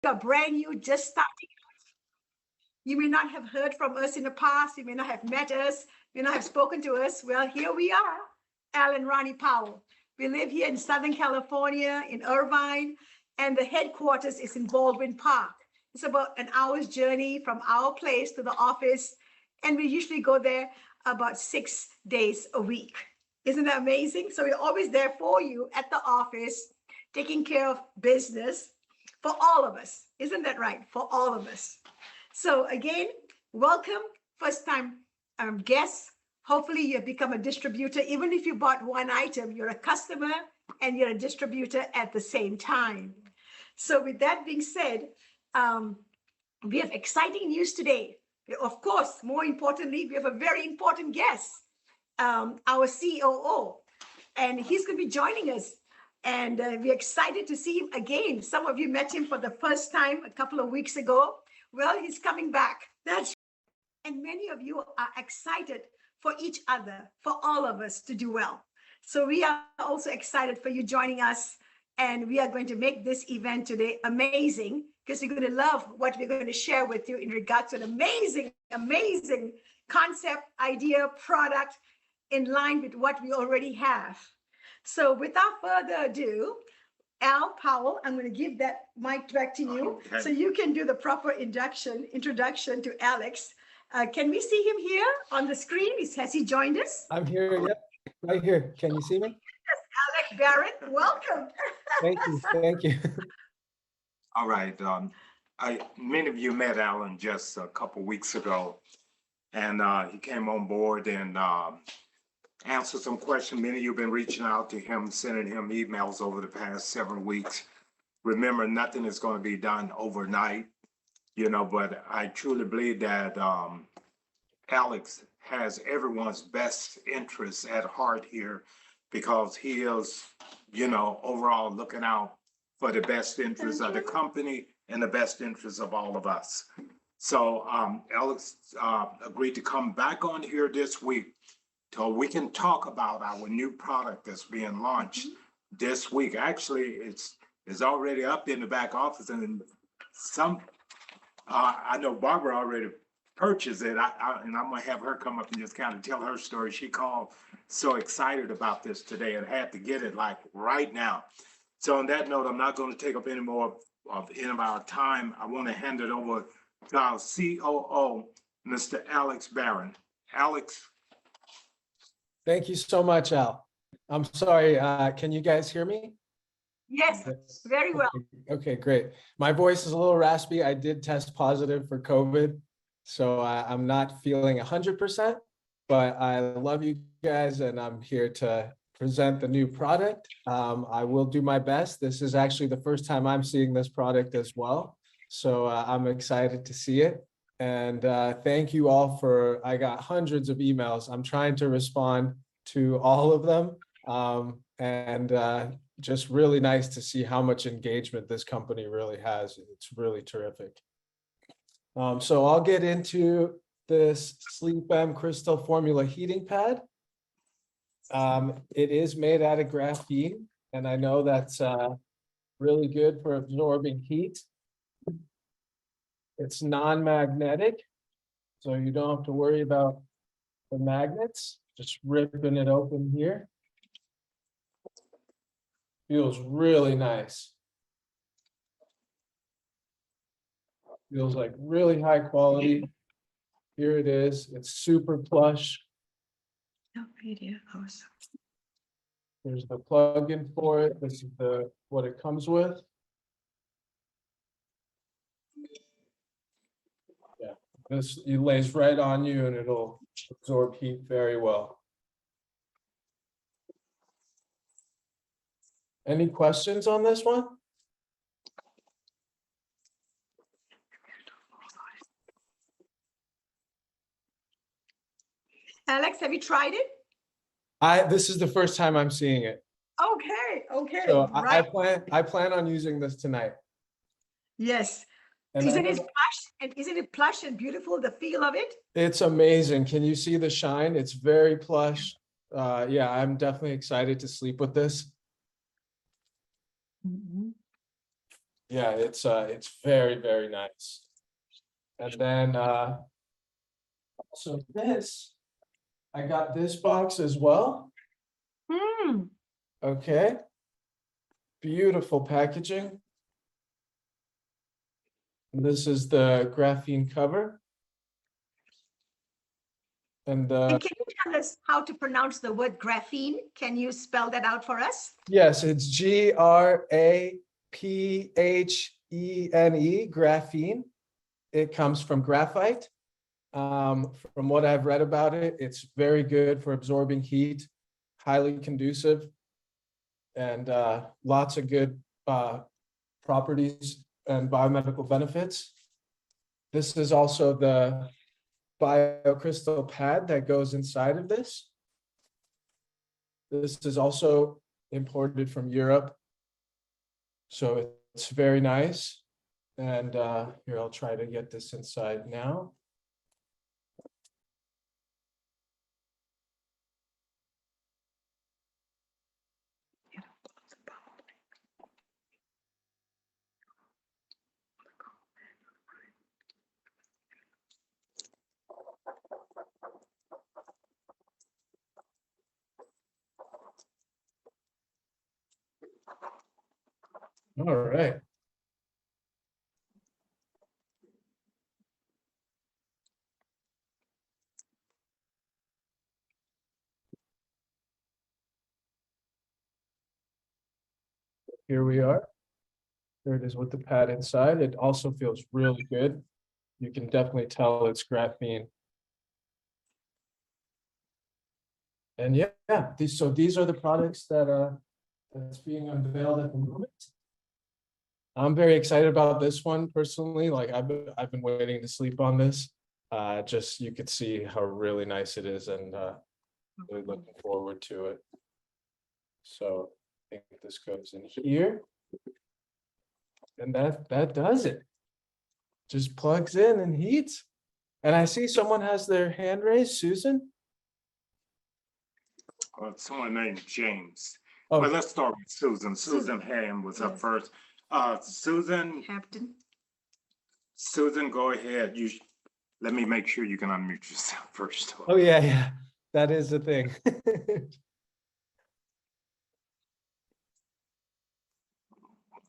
are brand new, just starting, you may not have heard from us in the past. You may not have met us. You may not have spoken to us. Well, here we are, Al and Rani Powell. We live here in Southern California, in Irvine, and the headquarters is in Baldwin Park. It's about an hour's journey from our place to the office, and we usually go there about 6 days a week. Isn't that amazing? So we're always there for you at the office, taking care of business for all of us. Isn't that right? For all of us. So again, welcome, first time guests. Hopefully you've become a distributor. Even if you bought one item, you're a customer and you're a distributor at the same time. So with that being said, we have exciting news today. Of course, more importantly, we have a very important guest, our COO, and he's going to be joining us. And we're excited to see him again. Some of you met him for the first time a couple of weeks ago. Well, he's coming back. And many of you are excited for each other, for all of us to do well. So we are also excited for you joining us. And we are going to make this event today amazing, because you're going to love what we're going to share with you in regards to an amazing, amazing concept, idea, product in line with what we already have. So without further ado, Al Powell, I'm going to give that mic back to you, okay, so you can do the proper introduction to Alex. Can we see him here on the screen? Has he joined us? I'm here, yep, right here. Can you see me? Yes, Alex Barron, welcome. Thank you, thank you. All right, many of you met Alan just a couple weeks ago, and he came on board and answered some questions. Many of you have been reaching out to him, sending him emails over the past several weeks. Remember, nothing is going to be done overnight, you know, but I truly believe that Alex has everyone's best interests at heart here, because he is, you know, overall looking out for the best interests of the company and the best interests of all of us. So Alex agreed to come back on here this week so we can talk about our new product that's being launched this week. Actually, it's already up in the back office, and some I know Barbara already purchased it. And I'm gonna have her come up and just kind of tell her story. She called so excited about this today and had to get it like right now. So on that note, I'm not going to take up any more of our time. I want to hand it over to our COO, Mr. Alex Barron. Alex. Thank you so much, Al. I'm sorry, can you guys hear me? Yes, very well. Okay, great. My voice is a little raspy. I did test positive for COVID, so I'm not feeling 100%, but I love you guys, and I'm here to present the new product. I will do my best. This is actually the first time I'm seeing this product as well, so I'm excited to see it. And thank you all for, I got hundreds of emails. I'm trying to respond to all of them. Just really nice to see how much engagement this company really has. It's really terrific. So I'll get into this SleepM crystal formula heating pad. It is made out of graphene, and I know that's really good for absorbing heat. It's non-magnetic, so you don't have to worry about the magnets. Just ripping it open here. Feels really nice. Feels like really high quality. Here it is. It's super plush. No video. Awesome. There's the plug-in for it. This is what it comes with. Yeah, this it lays right on you and it'll absorb heat very well. Any questions on this one? Alex, have you tried it? This is the first time I'm seeing it. Okay, okay. So right. I plan on using this tonight. Yes. And isn't it plush? And isn't it plush and beautiful, the feel of it? It's amazing. Can you see the shine? It's very plush. Yeah, I'm definitely excited to sleep with this. Yeah, it's very, very nice. And then so this, I got this box as well. Okay. Beautiful packaging. This is the graphene cover. And And can you tell us how to pronounce the word graphene? Can you spell that out for us? yes, it's graphene, graphene. It comes from graphite. From what I've read about it, it's very good for absorbing heat, highly conducive, and lots of good properties and biomedical benefits. This is also the biocrystal pad that goes inside of this. This is also imported from Europe. So it's very nice. And here, I'll try to get this inside now. All right. Here we are. There it is with the pad inside. It also feels really good. You can definitely tell it's graphene. And yeah, these are the products that's being unveiled at the moment. I'm very excited about this one personally. Like I've been waiting to sleep on this. Just you could see how really nice it is, and really looking forward to it. So I think this goes in here, and that does it. Just plugs in and heats. And I see someone has their hand raised. Susan. Someone named James. Oh. Well, let's start with Susan. Susan Ham was up first. Susan, go ahead. Let me make sure you can unmute yourself first. Oh yeah, that is the thing.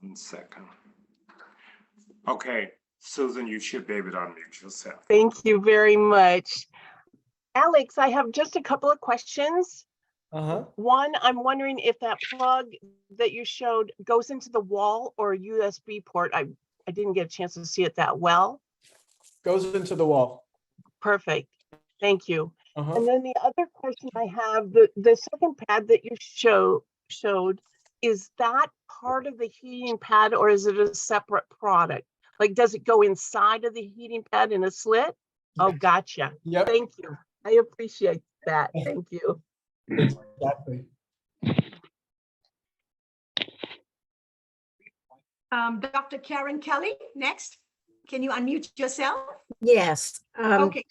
1 second. Okay, Susan, you should be able to unmute yourself. Thank you very much. Alex, I have just a couple of questions. One, I'm wondering if that plug that you showed goes into the wall or USB port. I didn't get a chance to see it that well. Goes into the wall. Perfect. Thank you. And then the other question I have, the second pad that you showed, is that part of the heating pad or is it a separate product? Like, does it go inside of the heating pad in a slit? Oh, gotcha. Yep. Thank you. I appreciate that. Thank you. Exactly. Dr. Karen Kelly, next. Can you unmute yourself? Yes. Okay.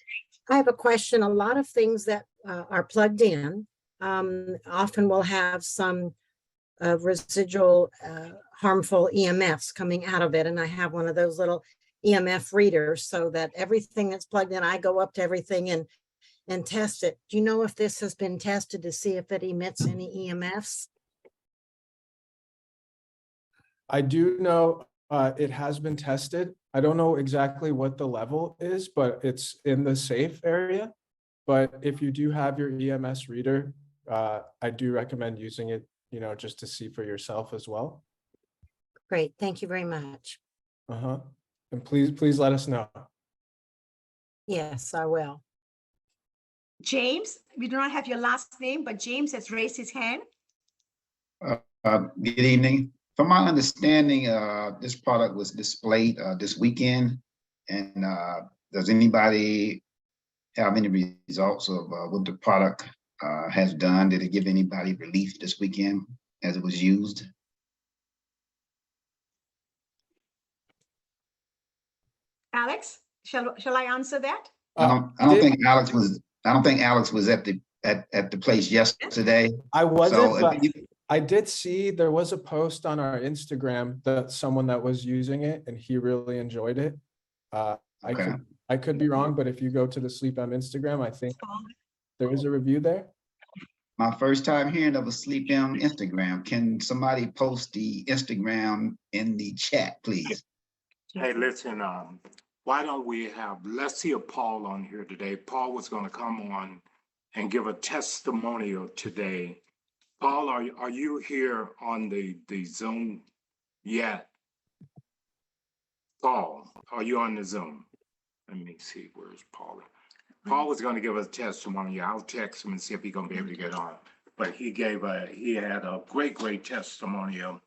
I have a question. A lot of things that are plugged in often will have some residual harmful EMFs coming out of it. And I have one of those little EMF readers so that everything that's plugged in, I go up to everything and test it. Do you know if this has been tested to see if it emits any EMFs? I do know it has been tested. I don't know exactly what the level is, but it's in the safe area. But if you do have your EMS reader, I do recommend using it, just to see for yourself as well. Great. Thank you very much. And please let us know. Yes, I will. James, we do not have your last name, but James has raised his hand. Good evening. From my understanding, this product was displayed this weekend. And does anybody have any results of what the product has done? Did it give anybody relief this weekend as it was used? Alex, shall I answer that? I don't think Alex was at the place yesterday. I wasn't, So but I did see there was a post on our Instagram that someone that was using it and he really enjoyed it. Okay. I could be wrong, but if you go to the SleepM Instagram, I think there is a review there. My first time hearing of a SleepM Instagram. Can somebody post the Instagram in the chat, please? Hey, listen, why don't we have, let's see if Paul on here today. Paul was gonna come on and give a testimonial today. Paul, are you here on the Zoom yet? Paul, are you on the Zoom? Let me see, where's Paul? Paul was gonna give us a testimony. I'll text him and see if he's gonna be able to get on. But he had a great testimonial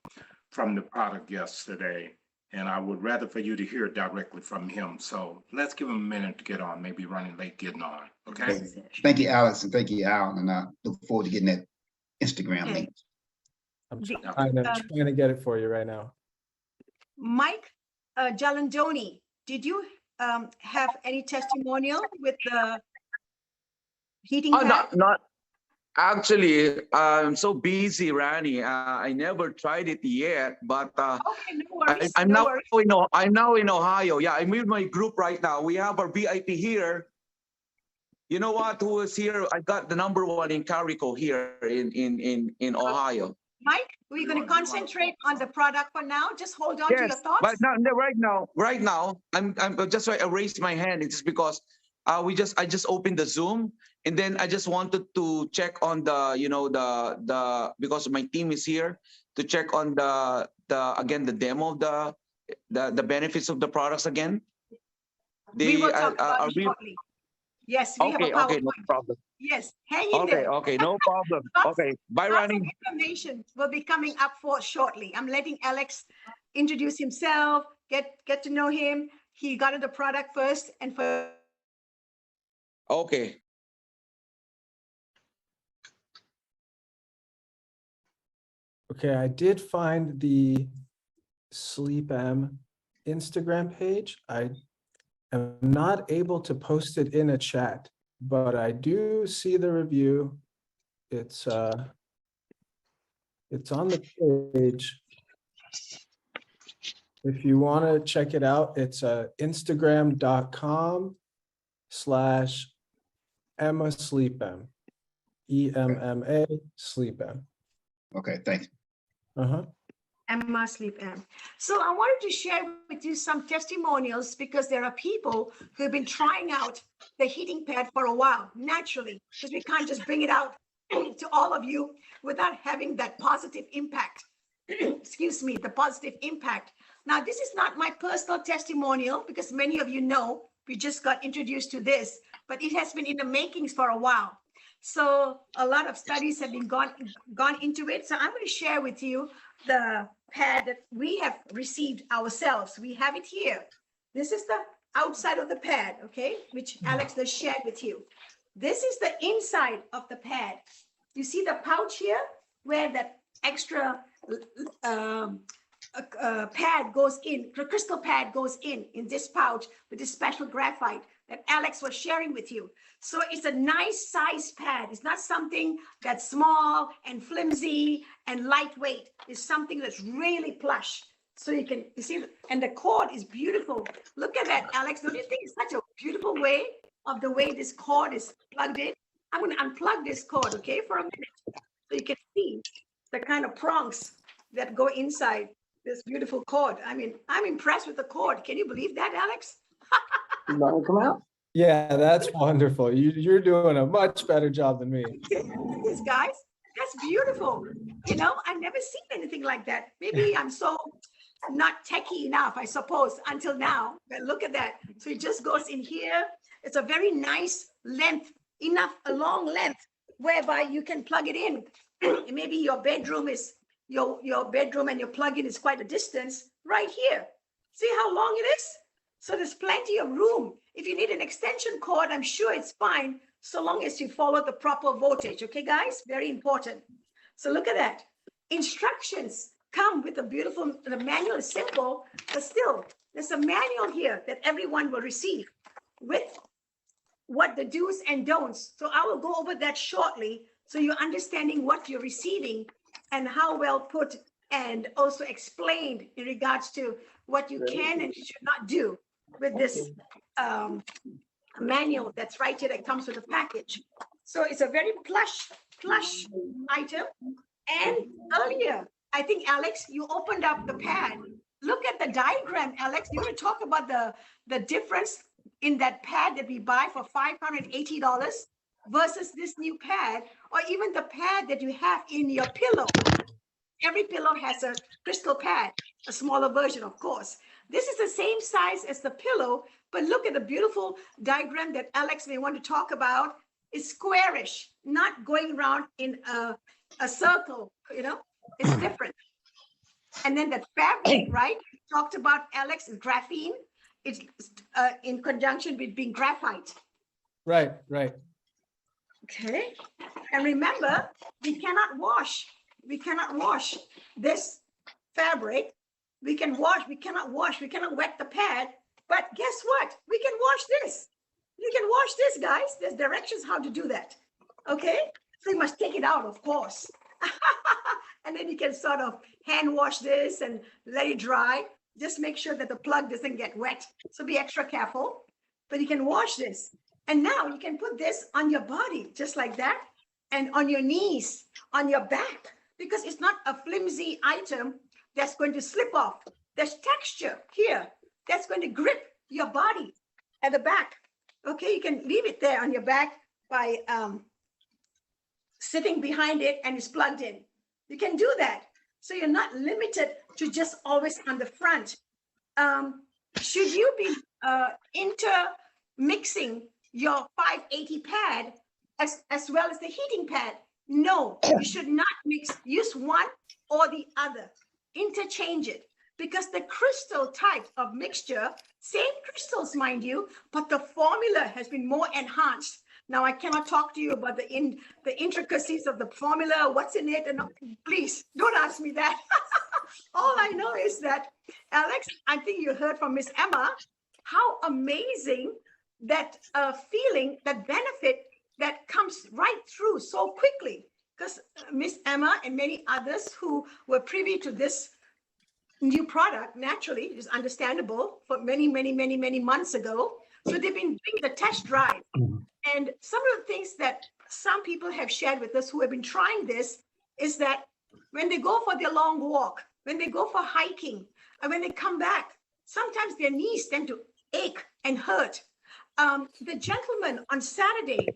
from the product yesterday. And I would rather for you to hear directly from him. So let's give him a minute to get on, maybe running late getting on, okay? Thank you, Alex, and thank you, Al, and I look forward to getting that Instagram link. I'm trying to get it for you right now. Mike Jalandoni, did you have any testimonial with the heating pad? Not actually. I'm so busy, Rani. I never tried it yet, but Okay, no worries. I'm no now worries. I'm now in Ohio. Yeah, I'm with my group right now. We have our VIP here. You know what? Who is here? I got the #1 in Carico here in Ohio. Mike, we're going to concentrate on the product for now. Just hold on to your Yes, thoughts. but right now, I'm just why I raised my hand. It's because I just opened the Zoom, and then I just wanted to check on the because my team is here to check on the demo of the benefits of the products again. We will talk about it shortly. Yes, we have a PowerPoint. Okay, no problem. Yes, hang in there. Okay, no problem. Okay, bye, Lots Rani. of information will be coming up for shortly. I'm letting Alex introduce himself, get to know him. He got the product first and for. Okay. Okay, I did find the SleepM Instagram page. I am not able to post it in a chat, but I do see the review. It's on the page. If you want to check it out, it's instagram.com/Emma SleepM. EMMA SleepM. Okay, thanks. Emma SleepM. So I wanted to share with you some testimonials because there are people who have been trying out the heating pad for a while, naturally, because we can't just bring it out to all of you without having that positive impact. Excuse me, the positive impact. Now, this is not my personal testimonial because many of you know we just got introduced to this, but it has been in the makings for a while. So a lot of studies have been gone into it. So I'm going to share with you the pad that we have received ourselves. We have it here. This is the outside of the pad, okay, which Alex just shared with you. This is the inside of the pad. You see the pouch here where that extra pad goes in, the crystal pad goes in this pouch with this special graphite that Alex was sharing with you. So it's a nice size pad. It's not something that's small and flimsy and lightweight. It's something that's really plush. So you see, and the cord is beautiful. Look at that, Alex. Don't you think it's such a beautiful way of the way this cord is plugged in? I'm going to unplug this cord, okay, for a minute, so you can see the kind of prongs that go inside this beautiful cord. I mean, I'm impressed with the cord. Can you believe that, Alex? You want to come out? Yeah, that's wonderful. You're doing a much better job than me. These guys, that's beautiful. You know, I've never seen anything like that. Maybe I'm so not techie enough, I suppose, until now. But look at that. So it just goes in here. It's a very nice length, a long length, whereby you can plug it in. Maybe your bedroom is your bedroom and your plug-in is quite a distance right here. See how long it is? So there's plenty of room. If you need an extension cord, I'm sure it's fine, so long as you follow the proper voltage. Okay, guys? Very important. So look at that. Instructions come with a beautiful, the manual is simple, but still, there's a manual here that everyone will receive with what the do's and don'ts. So I will go over that shortly, so you're understanding what you're receiving and how well put and also explained in regards to what you can and should not do with this manual that's right here that comes with the package. So it's a very plush item. And earlier, I think, Alex, you opened up the pad. Look at the diagram, Alex. You want to talk about the difference in that pad that we buy for $580 versus this new pad, or even the pad that you have in your pillow. Every pillow has a crystal pad, a smaller version, of course. This is the same size as the pillow, but look at the beautiful diagram that Alex may want to talk about. It's squarish, not going around in a circle, you know, it's different. And then that fabric, right? We talked about, Alex, is graphene. It's in conjunction with being graphite. Right. Okay. And remember, we cannot wash this fabric. We cannot wet the pad. But guess what? We can wash this. You can wash this, guys. There's directions how to do that. Okay? So you must take it out, of course. And then you can sort of hand wash this and let it dry. Just make sure that the plug doesn't get wet. So be extra careful. But you can wash this. And now you can put this on your body, just like that. And on your knees, on your back. Because it's not a flimsy item that's going to slip off. There's texture here that's going to grip your body at the back. Okay, you can leave it there on your back by sitting behind it and it's plugged in. You can do that. So you're not limited to just always on the front. Should you be intermixing your 580 pad as well as the heating pad? No, you should not mix. Use one or the other. Interchange it. Because the crystal type of mixture, same crystals, mind you, but the formula has been more enhanced. Now, I cannot talk to you about the intricacies of the formula, what's in it, and please don't ask me that. All I know is that, Alex, I think you heard from Miss Emma, how amazing that feeling, that benefit that comes right through so quickly. Because Miss Emma and many others who were privy to this new product, naturally, is understandable, for many months ago. So they've been doing the test drive. And some of the things that some people have shared with us who have been trying this is that when they go for their long walk, when they go for hiking, and when they come back, sometimes their knees tend to ache and hurt. The gentleman on Saturday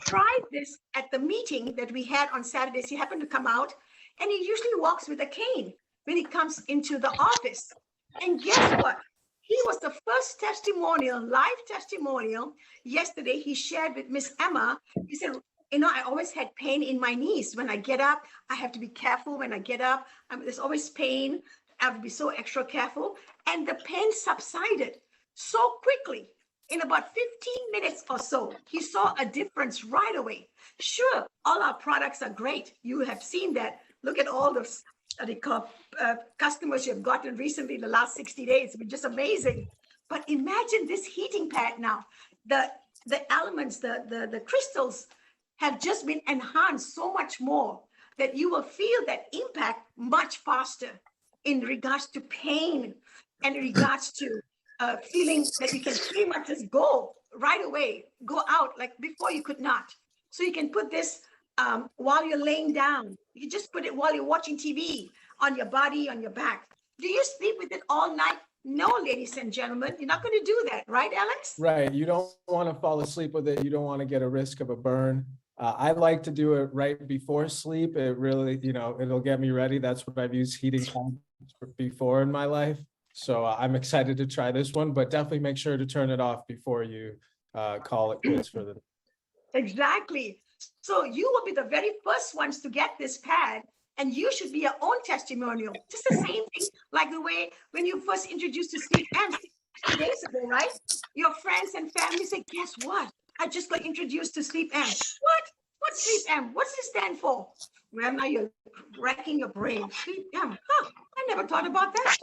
tried this at the meeting that we had on Saturdays. He happened to come out, and he usually walks with a cane when he comes into the office. And guess what? He was the first testimonial, live testimonial. Yesterday, he shared with Miss Emma. He said, you know, I always had pain in my knees. When I get up, I have to be careful when I get up. There's always pain. I have to be so extra careful. And the pain subsided so quickly. In about 15 minutes or so, he saw a difference right away. Sure, all our products are great. You have seen that. Look at all those customers you have gotten recently in the last 60 days. It's been just amazing. But imagine this heating pad now. The elements, the crystals have just been enhanced so much more that you will feel that impact much faster in regards to pain and in regards to feeling that you can pretty much just go right away, go out like before you could not. So you can put this while you're laying down. You just put it while you're watching TV, on your body, on your back. Do you sleep with it all night? No, ladies and gentlemen, you're not going to do that, right, Alex? Right. You don't want to fall asleep with it. You don't want to get a risk of a burn. I like to do it right before sleep. It really, you know, it'll get me ready. That's what I've used heating pads before in my life. So I'm excited to try this one, but definitely make sure to turn it off before you call it quits for the day. Exactly. So you will be the very first ones to get this pad, and you should be your own testimonial. Just the same thing, like the way when you first introduced to SleepM 60 days ago, right? Your friends and family say, guess what? I just got introduced to SleepM. What? What's SleepM? What's it stand for? Well, now you're racking your brain. SleepM. Huh, I never thought about that.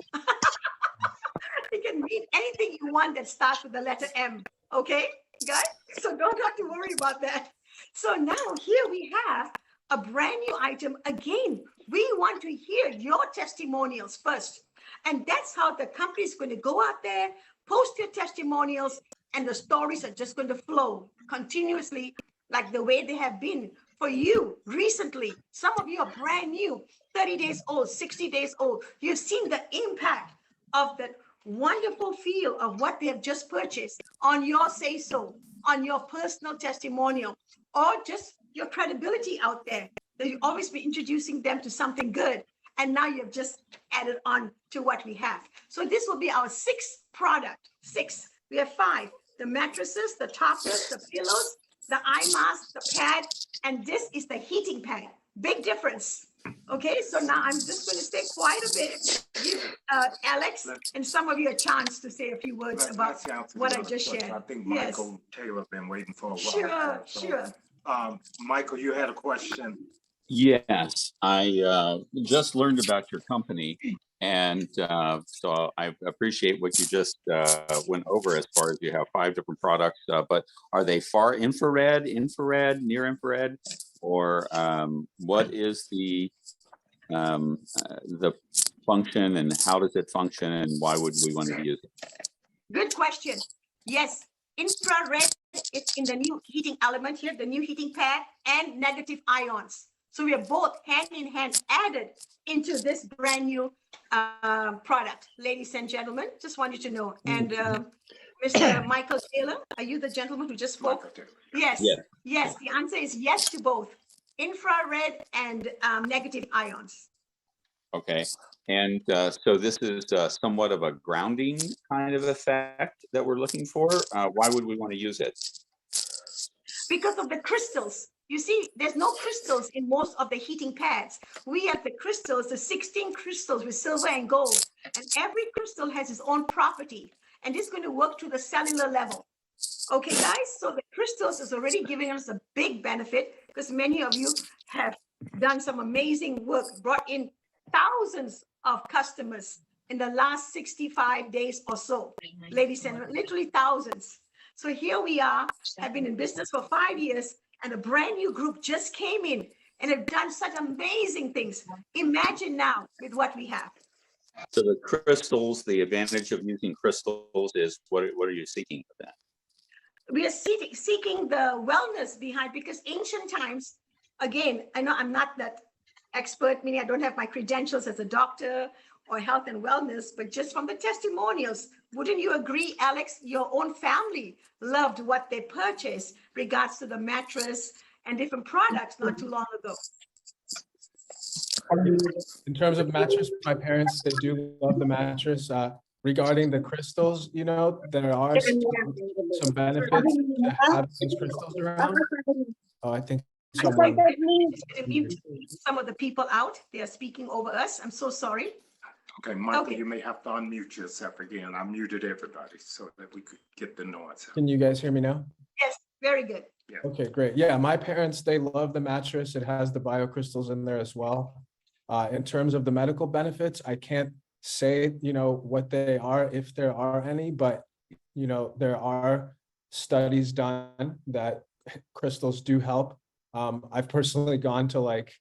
You can read anything you want that starts with the letter M. Okay, guys? So don't have to worry about that. So now here we have a brand new item, again, We want to hear your testimonials first. And that's how the company is going to go out there, post your testimonials, and the stories are just going to flow continuously like the way they have been for you recently. Some of you are brand new, 30 days old, 60 days old. You've seen the impact of that wonderful feel of what they have just purchased on your say-so, on your personal testimonial, or just your credibility out there. That you always be introducing them to something good. And now you've just added on to what we have. So this will be our sixth product. Six. We have five. The mattresses, the toppers, the pillows, the eye mask, the pad, and this is the heating pad. Big difference. Okay, so now I'm just going to stay quiet a bit, give Alex and some of you a chance to say a few words about what I just shared. I think Yes. Michael Taylor been waiting for a while. Sure, So, sure. Michael, you had a question. Yes, I just learned about your company, and so I appreciate what you just went over as far as you have 5 different products, but are they far infrared, near infrared, or what is the function and how does it function and why would we want to use it? Good question. Yes, infrared is in the new heating element here, the new heating pad, and negative ions. So we are both hand in hand added into this brand new product, ladies and gentlemen. Just want you to know. And Mr. Michael Taylor, are you the gentleman who just spoke? Yes. Yes. Yes. The answer is yes to both infrared and negative ions. Okay, and so this is somewhat of a grounding kind of effect that we're looking for. Why would we want to use it? Because of the crystals. You see, there's no crystals in most of the heating pads. We have the crystals, the 16 crystals with silver and gold, and every crystal has its own property, and it's going to work to the cellular level. Okay, guys, so the crystals is already giving us a big benefit because many of you have done some amazing work, brought in thousands of customers in the last 65 days or so, ladies and gentlemen, literally thousands. So here we are, have been in business for 5 years, and a brand new group just came in and have done such amazing things. Imagine now with what we have. So the crystals, the advantage of using crystals is what are you seeking with that? We are seeking the wellness behind, because ancient times, again, I know I'm not that expert, meaning I don't have my credentials as a doctor or health and wellness, but just from the testimonials, wouldn't you agree, Alex, your own family loved what they purchased regards to the mattress and different products not too long ago? In terms of mattress, my parents, they do love the mattress. Regarding the crystals, you know, there are some benefits to have those crystals around. Oh, I think someone. Mute some of the people out. They are speaking over us. I'm so sorry. Okay, Michael, Okay. you may have to unmute yourself again. I muted everybody so that we could get the noise out. Can you guys hear me now? Yes, very good. Okay, great. Yeah, my parents, they love the mattress. It has the biocrystals in there as well. In terms of the medical benefits, I can't say, you know, what they are, if there are any, but, you know, there are studies done that crystals do help. I've personally gone to like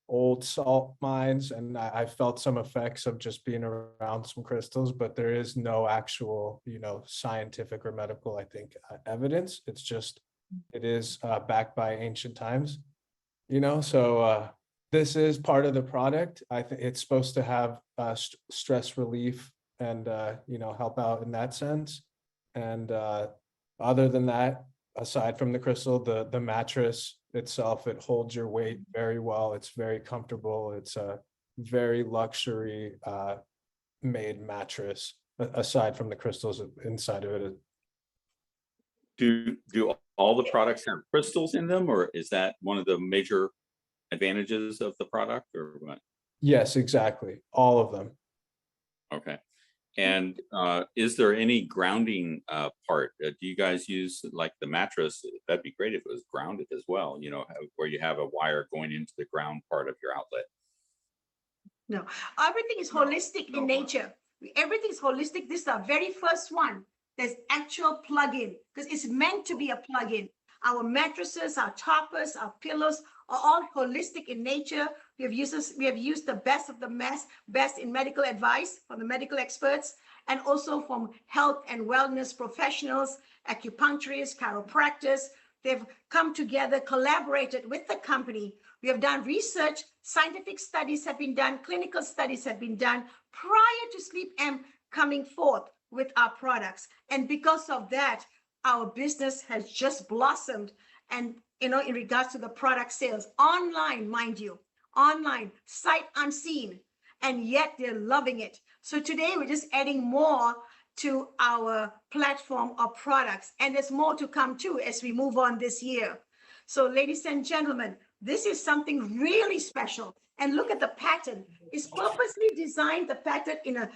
old salt mines and I felt some effects of just being around some crystals, but there is no actual, you know, scientific or medical, I think, evidence. It's just, it is backed by ancient times, you know, so this is part of the product. I think it's supposed to have stress relief and, you know, help out in that sense. And other than that, aside from the crystal, the mattress itself, it holds your weight very well. It's very comfortable. It's a very luxury made mattress, aside from the crystals inside of it. Do all the products have crystals in them, or is that one of the major advantages of the product, or what? Yes, exactly. All of them. Okay. And is there any grounding part? Do you guys use like the mattress? That'd be great if it was grounded as well, you know, where you have a wire going into the ground part of your outlet. No, everything is holistic in nature. Everything's holistic. This is our very first one. There's actual plug-in because it's meant to be a plug-in. Our mattresses, our toppers, our pillows are all holistic in nature. We have used the best of the best in medical advice from the medical experts, and also from health and wellness professionals, acupuncturists, chiropractors. They've come together, collaborated with the company. We have done research, scientific studies have been done, clinical studies have been done prior to SleepM coming forth with our products. And because of that, our business has just blossomed. And, in regards to the product sales, online, mind you, online, sight unseen, and yet they're loving it. So today we're just adding more to our platform of products, and there's more to come too as we move on this year. So ladies and gentlemen, this is something really special. And look at the pattern. It's purposely designed, the pattern, in a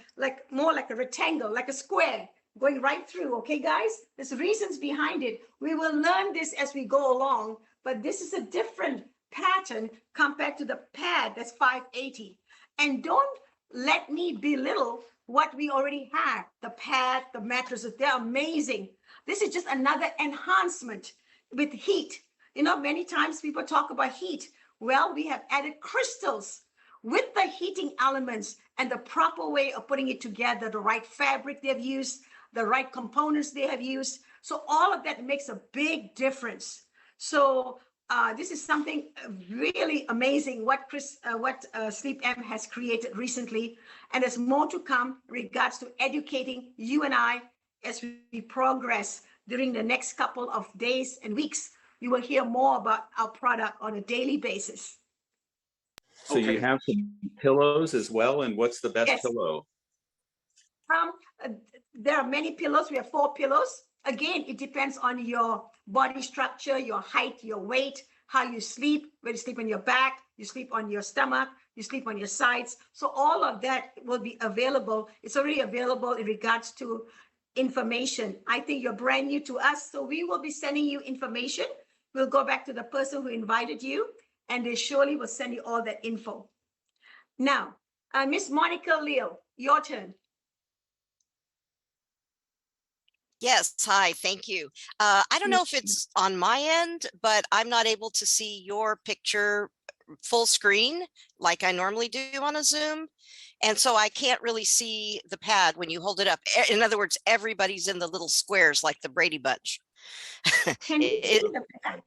more like a rectangle, like a square, going right through. Okay, guys, there's reasons behind it. We will learn this as we go along, but this is a different pattern compared to the pad that's 580. And don't let me belittle what we already have. The pad, the mattresses, they're amazing. This is just another enhancement with heat. Many times people talk about heat. Well, we have added crystals with the heating elements and the proper way of putting it together, the right fabric they've used, the right components they have used. So all of that makes a big difference. So this is something really amazing what SleepM has created recently, and there's more to come in regards to educating you and I as we progress during the next couple of days and weeks. You will hear more about our product on a daily basis. So you have some pillows as well, and what's the best pillow? There are many pillows. We have 4 pillows. Again, it depends on your body structure, your height, your weight, how you sleep, whether you sleep on your back, you sleep on your stomach, you sleep on your sides. So all of that will be available. It's already available in regards to information. I think you're brand new to us, so we will be sending you information. We'll go back to the person who invited you, and they surely will send you all that info. Now, Miss Monica Leal, your turn. Yes, hi, thank you. I don't know if it's on my end, but I'm not able to see your picture full screen like I normally do on a Zoom. And so I can't really see the pad when you hold it up. In other words, everybody's in the little squares like the Brady Bunch. Can you see the pad?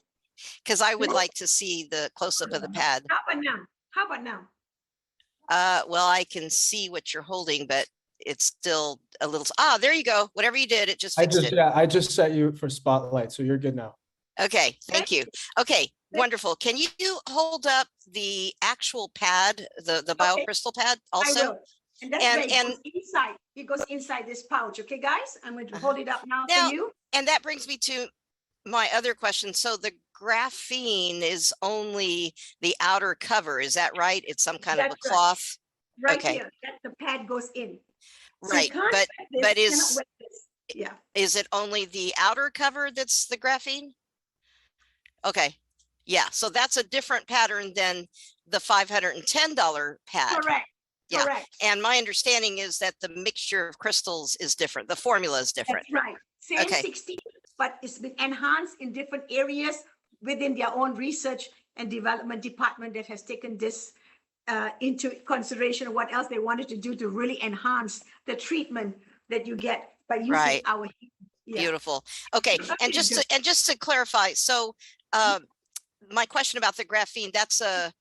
Because I would like to see the close-up of the pad. How about now? How about now? Well, I can see what you're holding, but it's still a little, there you go. Whatever you did, it just fixed it. I just set you for spotlight, so you're good now. Okay, thank you. Okay, wonderful. Can you hold up the actual pad, the Biocrystal pad also? I will. And that's right. It goes inside. It goes inside this pouch. Okay, guys, I'm going to hold it up now for you. And that brings me to my other question. So the graphene is only the outer cover, is that right? It's some kind of a cloth? Right here, the pad goes in. So right, but is it only the outer cover that's the graphene? Okay, yeah, so that's a different pattern than the $510 pad. Correct. Yeah, correct. And my understanding is that the mixture of crystals is different. The formula is different. That's right. Same 60, but it's been enhanced in different areas within their own research and development department that has taken this into consideration, what else they wanted to do to really enhance the treatment that you get by using our Beautiful. Okay, and just to clarify, so my question about the graphene, that's a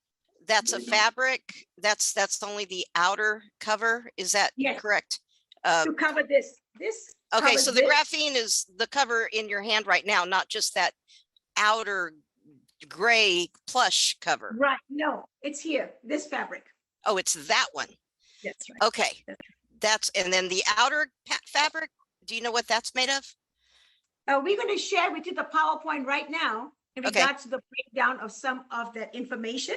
fabric, that's only the outer cover, is that correct? To cover this okay, so the graphene is the cover in your hand right now, not just that outer gray plush cover. Right, no, it's here, this fabric. Oh, it's that one. That's right. Okay, and then the outer fabric, do you know what that's made of? We're going to share with you the PowerPoint right now in regards to the breakdown of some of that information.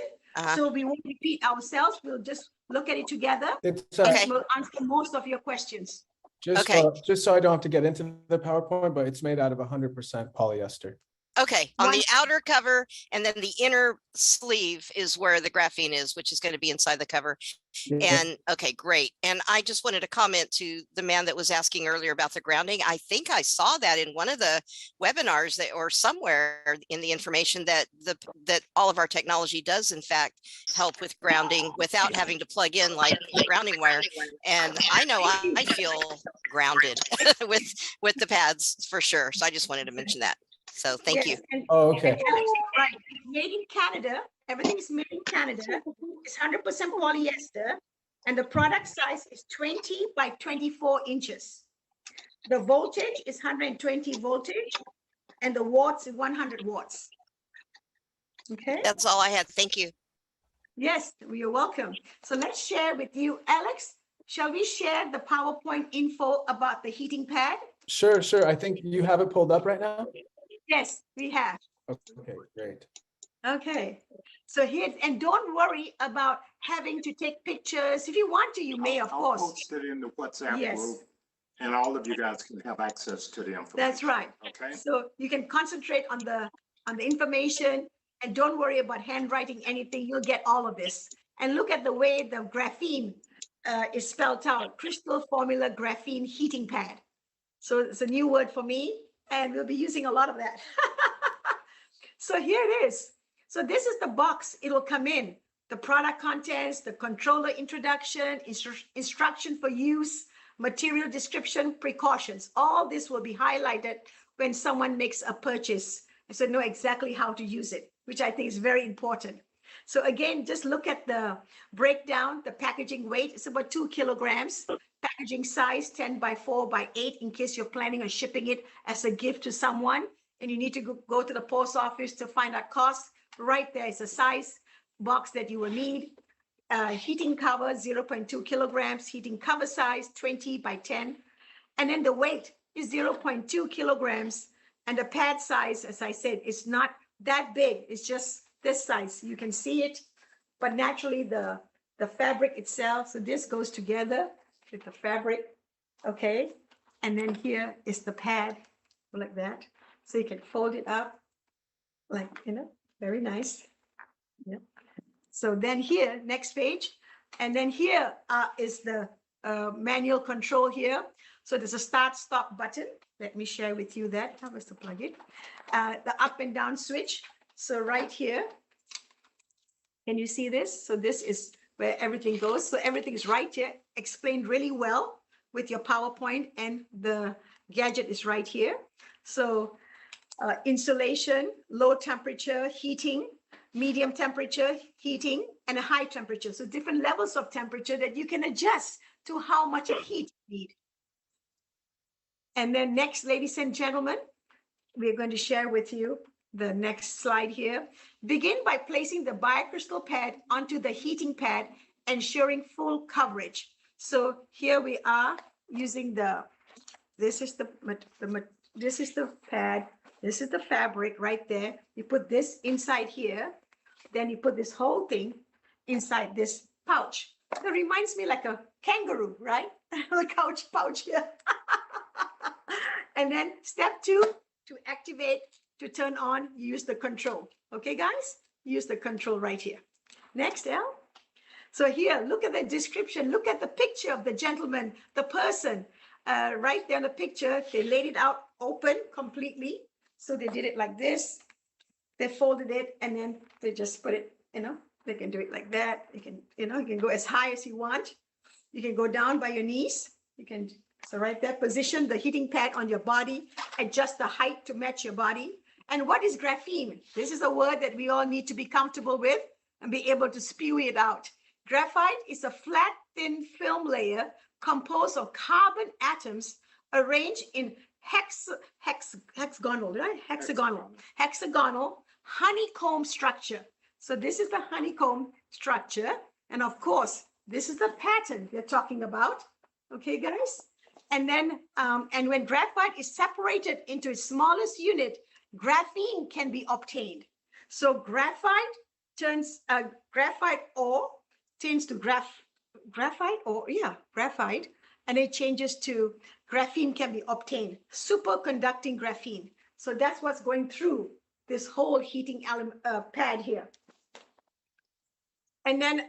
So we won't repeat ourselves. We'll just look at it together. And we'll answer most of your questions. Just so I don't have to get into the PowerPoint, but it's made out of 100% polyester. Okay, on One- the outer cover, and then the inner sleeve is where the graphene is, which is going to be inside the cover. And okay, great. And I just wanted to comment to the man that was asking earlier about the grounding. I think I saw that in one of the webinars that, or somewhere in the information that that all of our technology does in fact help with grounding without having to plug in like grounding wire. And I know I feel grounded with the pads for sure. So I just wanted to mention that. So thank you. Yes, and- Oh, okay. and Alex, right, made in Canada, everything is made in Canada. It's 100% polyester, and the product size is 20 by 24 inches. The voltage is 120 voltage, and the watts is 100 watts. Okay, That's all I had. Thank you. yes, you're welcome. So let's share with you, Alex. Shall we share the PowerPoint info about the heating pad? Sure, sure. I think you have it pulled up right now. Yes, we have. Okay, great. Okay, so here, and don't worry about having to take pictures. If you want to, you may, of I'll course. post it in the WhatsApp Yes. group, and all of you guys can have access to the information. That's right. Okay? So you can concentrate on the information and don't worry about handwriting anything. You'll get all of this. And look at the way the graphene is spelled out. Crystal formula graphene heating pad. So it's a new word for me, and we'll be using a lot of that. So here it is. So this is the box. It'll come in. The product contents, the controller introduction, instruction for use, material description, precautions. All this will be highlighted when someone makes a purchase, so know exactly how to use it, which I think is very important. So again, just look at the breakdown. The packaging weight is about 2 kilograms. Packaging size 10 by 4 by 8 in case you're planning on shipping it as a gift to someone and you need to go to the post office to find out costs. Right there is a size box that you will need. Heating cover 0.2 kilograms, heating cover size 20 by 10. And then the weight is 0.2 kilograms. And the pad size, as I said, is not that big. It's just this size. You can see it, but naturally the fabric itself. So this goes together with the fabric, okay? And then here is the pad like that. So you can fold it up like, very nice. Yeah. So then here, next page. And then here is the manual control here. So there's a start stop button. Let me share with you that. How was to plug it? The up and down switch. So right here, can you see this? So this is where everything goes. So everything is right here, explained really well with your PowerPoint, and the gadget is right here. So insulation, low temperature heating, medium temperature heating, and a high temperature. So different levels of temperature that you can adjust to how much of heat you need. And then next, ladies and gentlemen, we're going to share with you the next slide here. Begin by placing the Biocrystal pad onto the heating pad, ensuring full coverage. So here we are using this is the pad, this is the fabric right there. You put this inside here, then you put this whole thing inside this pouch. That reminds me like a kangaroo, right? The couch pouch here. And then step 2, to activate, to turn on, you use the control. Okay, guys? Use the control right here. Next, Al. So here, look at the description. Look at the picture of the gentleman, the person. Right there in the picture, they laid it out open completely. So they did it like this. They folded it, and then they just put it, they can do it like that. You can, you can go as high as you want. You can go down by your knees. You can, so right there, position the heating pad on your body, adjust the height to match your body. And what is graphene? This is a word that we all need to be comfortable with and be able to spew it out. Graphite is a flat, thin film layer composed of carbon atoms arranged in hexagonal honeycomb structure. So this is the honeycomb structure. And of course, this is the pattern we're talking about. Okay, guys? And then, and when graphite is separated into its smallest unit, graphene can be obtained. So graphite ore turns to graphite, and it changes to graphene can be obtained, superconducting graphene. So that's what's going through this whole heating pad here. And then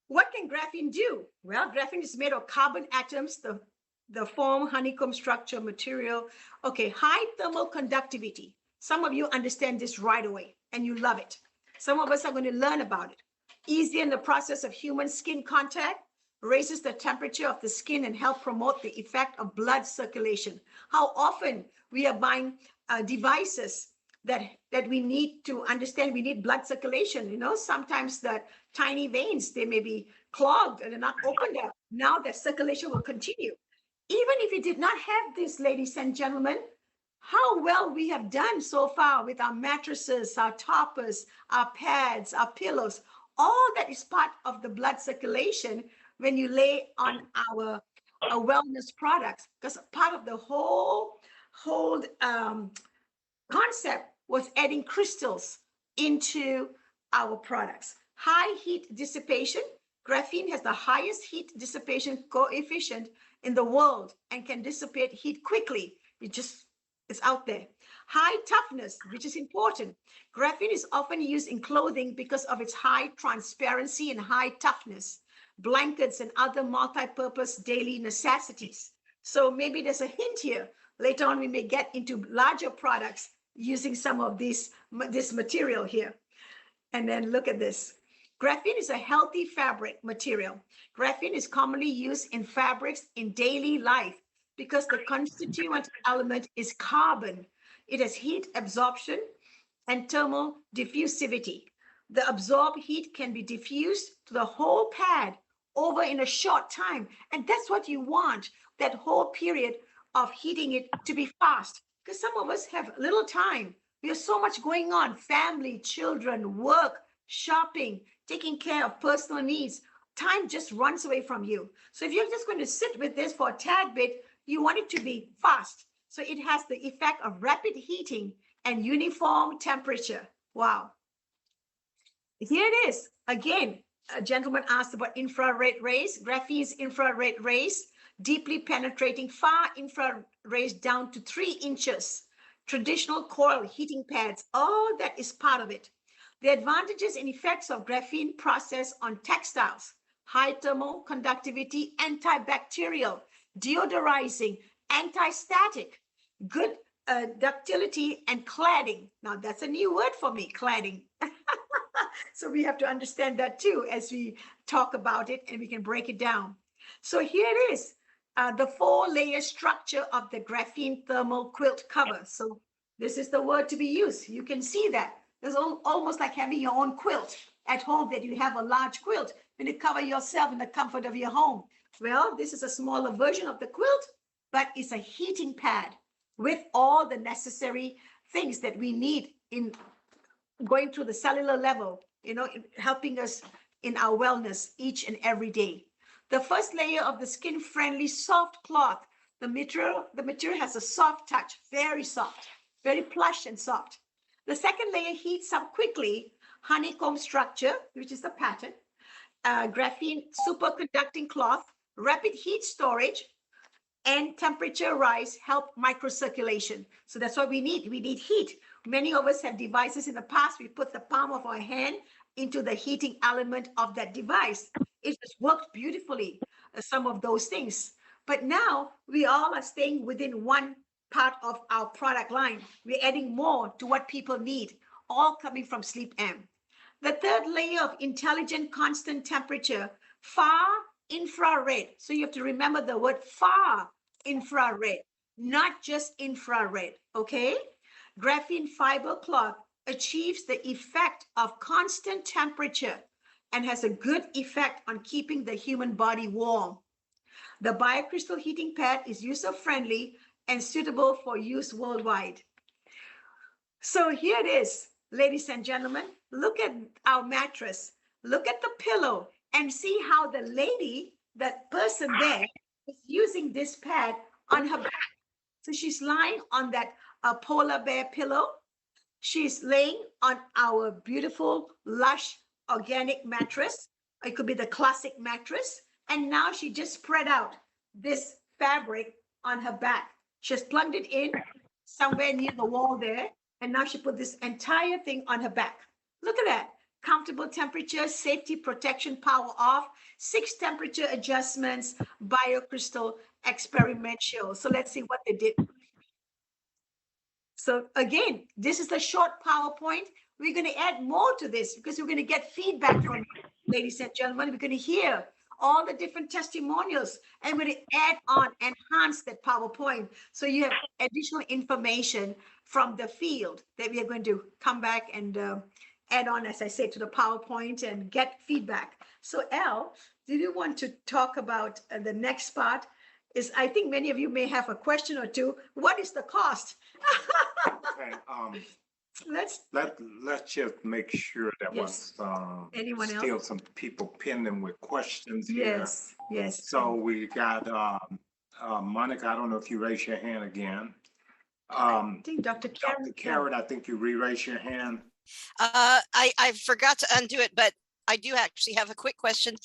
what can graphene do? Well, graphene is made of carbon atoms, the form honeycomb structure material. Okay, high thermal conductivity. Some of you understand this right away and you love it. Some of us are going to learn about it. Easy in the process of human skin contact, raises the temperature of the skin and help promote the effect of blood circulation. How often we are buying devices that we need to understand we need blood circulation. You know, sometimes the tiny veins, they may be clogged and they're not opened up. Now that circulation will continue. Even if you did not have this, ladies and gentlemen, how well we have done so far with our mattresses, our toppers, our pads, our pillows, all that is part of the blood circulation when you lay on our wellness products, because part of the whole concept was adding crystals into our products. High heat dissipation. Graphene has the highest heat dissipation coefficient in the world and can dissipate heat quickly. It's out there. High toughness, which is important. Graphene is often used in clothing because of its high transparency and high toughness. Blankets and other multi-purpose daily necessities. So maybe there's a hint here. Later on, we may get into larger products using some of this material here. And then look at this. Graphene is a healthy fabric material. Graphene is commonly used in fabrics in daily life because the constituent element is carbon. It has heat absorption and thermal diffusivity. The absorbed heat can be diffused to the whole pad over in a short time. And that's what you want, that whole period of heating it to be fast. Because some of us have little time. We have so much going on, family, children, work, shopping, taking care of personal needs. Time just runs away from you. So if you're just going to sit with this for a tad bit, you want it to be fast. So it has the effect of rapid heating and uniform temperature. Wow. Here it is. Again, a gentleman asked about infrared rays. Graphene's infrared rays, deeply penetrating far infrared rays down to 3 inches. Traditional coil heating pads, all that is part of it. The advantages and effects of graphene process on textiles: high thermal conductivity, antibacterial, deodorizing, anti-static, good ductility, and cladding. Now that's a new word for me, cladding. So we have to understand that too as we talk about it, and we can break it down. So here it is, the 4-layer structure of the graphene thermal quilt cover. So this is the word to be used. You can see that. It's almost like having your own quilt at home, that you have a large quilt and you cover yourself in the comfort of your home. Well, this is a smaller version of the quilt, but it's a heating pad with all the necessary things that we need in going through the cellular level, you know, helping us in our wellness each and every day. The first layer of the skin-friendly soft cloth, the material has a soft touch, very soft, very plush and soft. The second layer heats up quickly, honeycomb structure, which is the pattern, graphene superconducting cloth, rapid heat storage, and temperature rise help microcirculation. So that's what we need. We need heat. Many of us have devices in the past. We put the palm of our hand into the heating element of that device. It just worked beautifully, some of those things. But now we all are staying within one part of our product line. We're adding more to what people need, all coming from SleepM. The third layer of intelligent constant temperature, far infrared. So you have to remember the word far infrared, not just infrared, okay? Graphene fiber cloth achieves the effect of constant temperature and has a good effect on keeping the human body warm. The Biocrystal heating pad is user-friendly and suitable for use worldwide. So here it is, ladies and gentlemen. Look at our mattress. Look at the pillow and see how the lady, that person there, is using this pad on her back. So she's lying on that polar bear pillow. She's laying on our beautiful, lush, organic mattress. It could be the classic mattress. And now she just spread out this fabric on her back. She's plugged it in somewhere near the wall there. And now she put this entire thing on her back. Look at that. Comfortable temperature, safety, protection, power off, 6 temperature adjustments, Biocrystal experimental. So let's see what they did. So again, this is a short PowerPoint. We're going to add more to this because we're going to get feedback from you, ladies and gentlemen. We're going to hear all the different testimonials, and we're going to add on, enhance that PowerPoint. So you have additional information from the field that we are going to come back and add on, as I said, to the PowerPoint and get feedback. So Al, did you want to talk about the next part? Is I think many of you may have a question or two. What is the cost? Okay, let's just make sure that Yes. was Anyone still else? some people pending with questions here. Yes, yes. So we got Monica. I don't know if you raise your hand again. I think Dr. Karen. Dr. Karen, I think you re-raise your hand. I forgot to undo it, but I do actually have a quick question.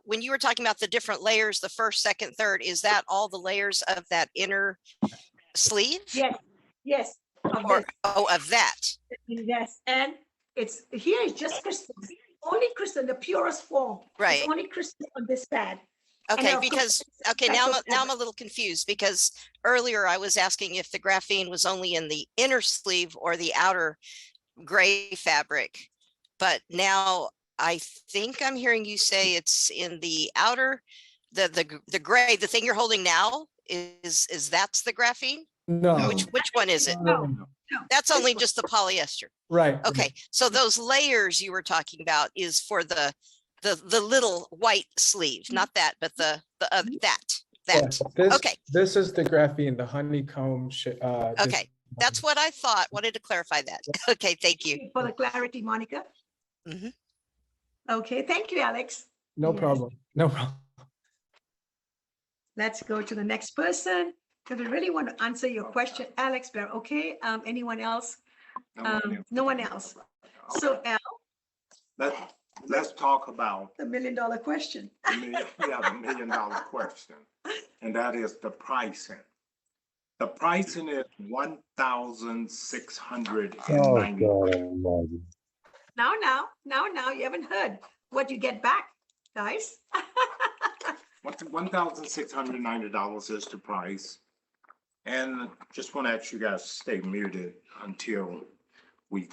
When you were talking about the different layers, the first, second, third, is that all the layers of that inner sleeve? Yes, yes. Or, of that. Yes, and it's here is just crystal, only crystal in the purest form. Right. It's only crystal on this pad. Okay, of because, course, okay, now special I'm a little confused because earlier I was asking if the graphene was only in the inner sleeve or the outer gray fabric. But now I think I'm hearing you say it's in the outer, the gray, the thing you're holding now is that's the graphene? No. Which one is it? No. That's only just the polyester. Right. Okay, so those layers you were talking about is for the little white sleeve, not that, but the that. Yeah, this, Okay. This is the graphene, the honeycomb. Okay, that's what I thought. Wanted to clarify that. Okay, thank you. For the clarity, Monica. Mhm. Okay, thank you, Alex. No Yes. problem. No problem. Let's go to the next person. Because we really want to answer your question, Alex. Bear, okay. Anyone else? No one else. So Al, Let's talk about the $1 million question. the $1 million question, and that is the pricing. The pricing is $1,690. Now, you haven't heard what you get back, guys. $1,690 is the price. And just want to ask you guys to stay muted until we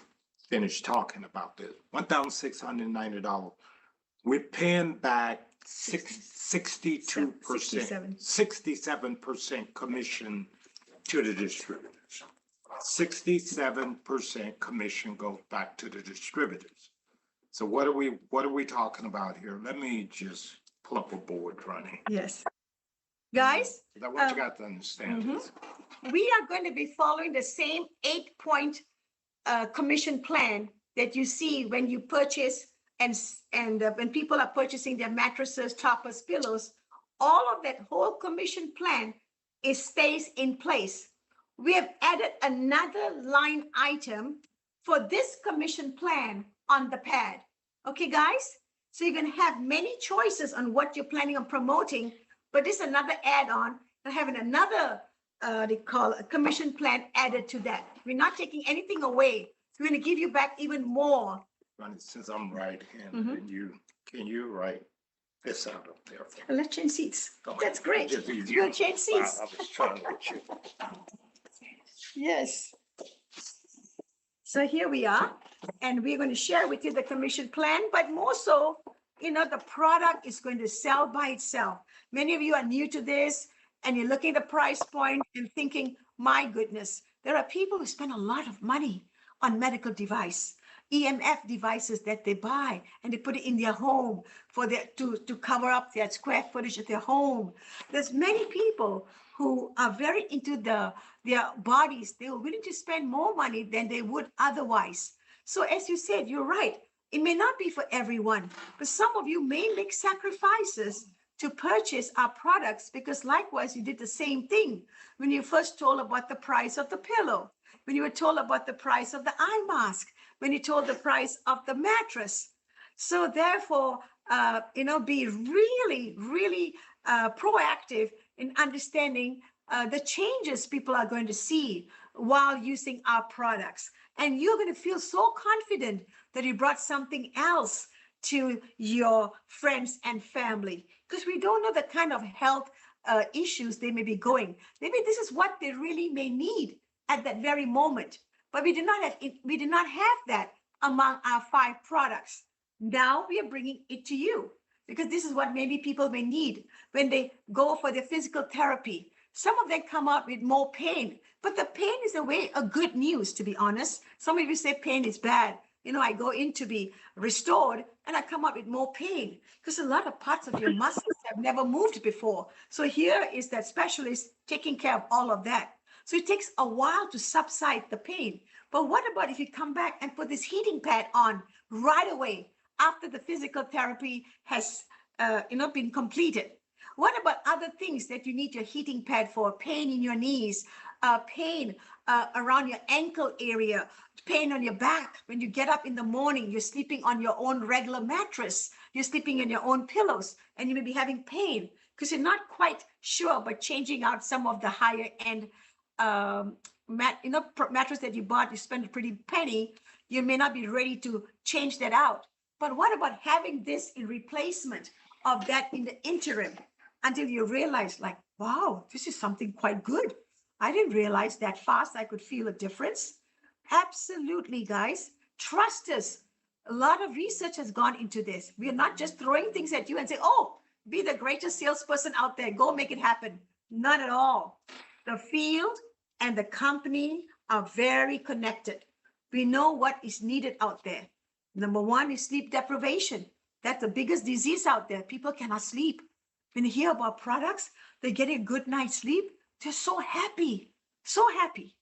finish talking about this. $1,690. We're paying back 62%, 67% commission to the distributors. 67% commission goes back to the distributors. So what are we talking about here? Let me just pull up a board, Rani. Yes. Guys, I want you guys to understand this. we are going to be following the same 8-point commission plan that you see when you purchase and when people are purchasing their mattresses, toppers, pillows. All of that whole commission plan stays in place. We have added another line item for this commission plan on the pad. Okay, guys? So you're going to have many choices on what you're planning on promoting, but this is another add-on and having another, they call a commission plan added to that. We're not taking anything away. So we're going to give you back even more. Ronnie, since I'm right-handed, and can you write this out up there? Let's change seats. Okay. That's great. Just easier. We'll change seats. I was trying to get you. Yes. So here we are, and we're going to share with you the commission plan, but more so, the product is going to sell by itself. Many of you are new to this, and you're looking at the price point and thinking, my goodness, there are people who spend a lot of money on medical device, EMF devices that they buy, and they put it in their home for to cover up their square footage of their home. There's many people who are very into their bodies. They're willing to spend more money than they would otherwise. So as you said, you're right. It may not be for everyone, but some of you may make sacrifices to purchase our products because likewise, you did the same thing when you first told about the price of the pillow, when you were told about the price of the eye mask, when you told the price of the mattress. So therefore, be really, really proactive in understanding the changes people are going to see while using our products. And you're going to feel so confident that you brought something else to your friends and family, because we don't know the kind of health issues they may be going. Maybe this is what they really may need at that very moment. But we did not have that among our 5 products. Now we are bringing it to you because this is what maybe people may need when they go for their physical therapy. Some of them come up with more pain, but the pain is a good news, to be honest. Some of you say pain is bad. You know, I go in to be restored and I come up with more pain because a lot of parts of your muscles have never moved before. So here is that specialist taking care of all of that. So it takes a while to subside the pain. But what about if you come back and put this heating pad on right away after the physical therapy has been completed? What about other things that you need your heating pad for? Pain in your knees, pain around your ankle area, pain on your back. When you get up in the morning, you're sleeping on your own regular mattress. You're sleeping in your own pillows, and you may be having pain because you're not quite sure, but changing out some of the higher end mattress that you bought, you spent a pretty penny, you may not be ready to change that out. But what about having this in replacement of that in the interim until you realize, like, wow, this is something quite good. I didn't realize that fast I could feel a difference. Absolutely, guys. Trust us. A lot of research has gone into this. We are not just throwing things at you and say, oh, be the greatest salesperson out there. Go make it happen. Not at all. The field and the company are very connected. We know what is needed out there. Number 1 is sleep deprivation. That's the biggest disease out there. People cannot sleep. When they hear about products, they're getting a good night's sleep. They're so happy, so happy.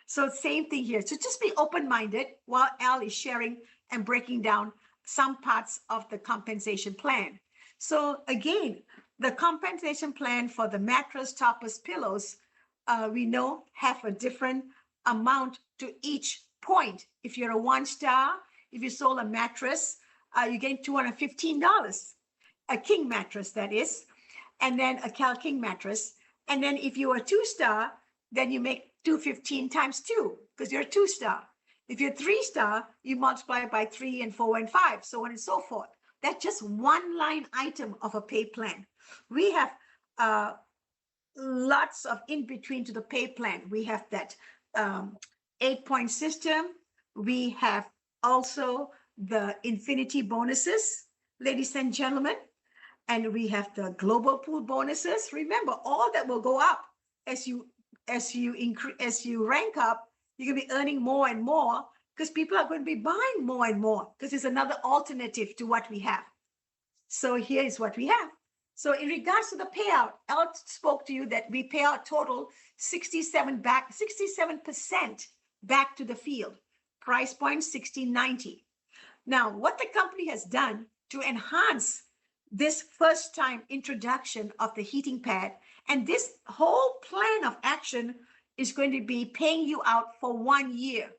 So same thing here. So just be open-minded while Al is sharing and breaking down some parts of the compensation plan. So again, the compensation plan for the mattress, toppers, pillows, we know have a different amount to each point. If you're a 1-star, if you sold a mattress, you get $215, a king mattress that is, and then a Cal King mattress. And then if you're a 2-star, then you make $215 times 2 because you're a 2-star. If you're 3-star, you multiply by 3 and 4 and 5, so on and so forth. That's just one line item of a pay plan. We have lots of in between to the pay plan. We have that 8-point system. We have also the infinity bonuses, ladies and gentlemen, and we have the global pool bonuses. Remember, all that will go up as you rank up. You're gonna be earning more and more because people are going to be buying more and more because it's another alternative to what we have. So here is what we have. So in regards to the payout, Al spoke to you that we pay out total 67% back to the field. Price point $16.90. Now, what the company has done to enhance this first time introduction of the heating pad, and this whole plan of action is going to be paying you out for 1 year.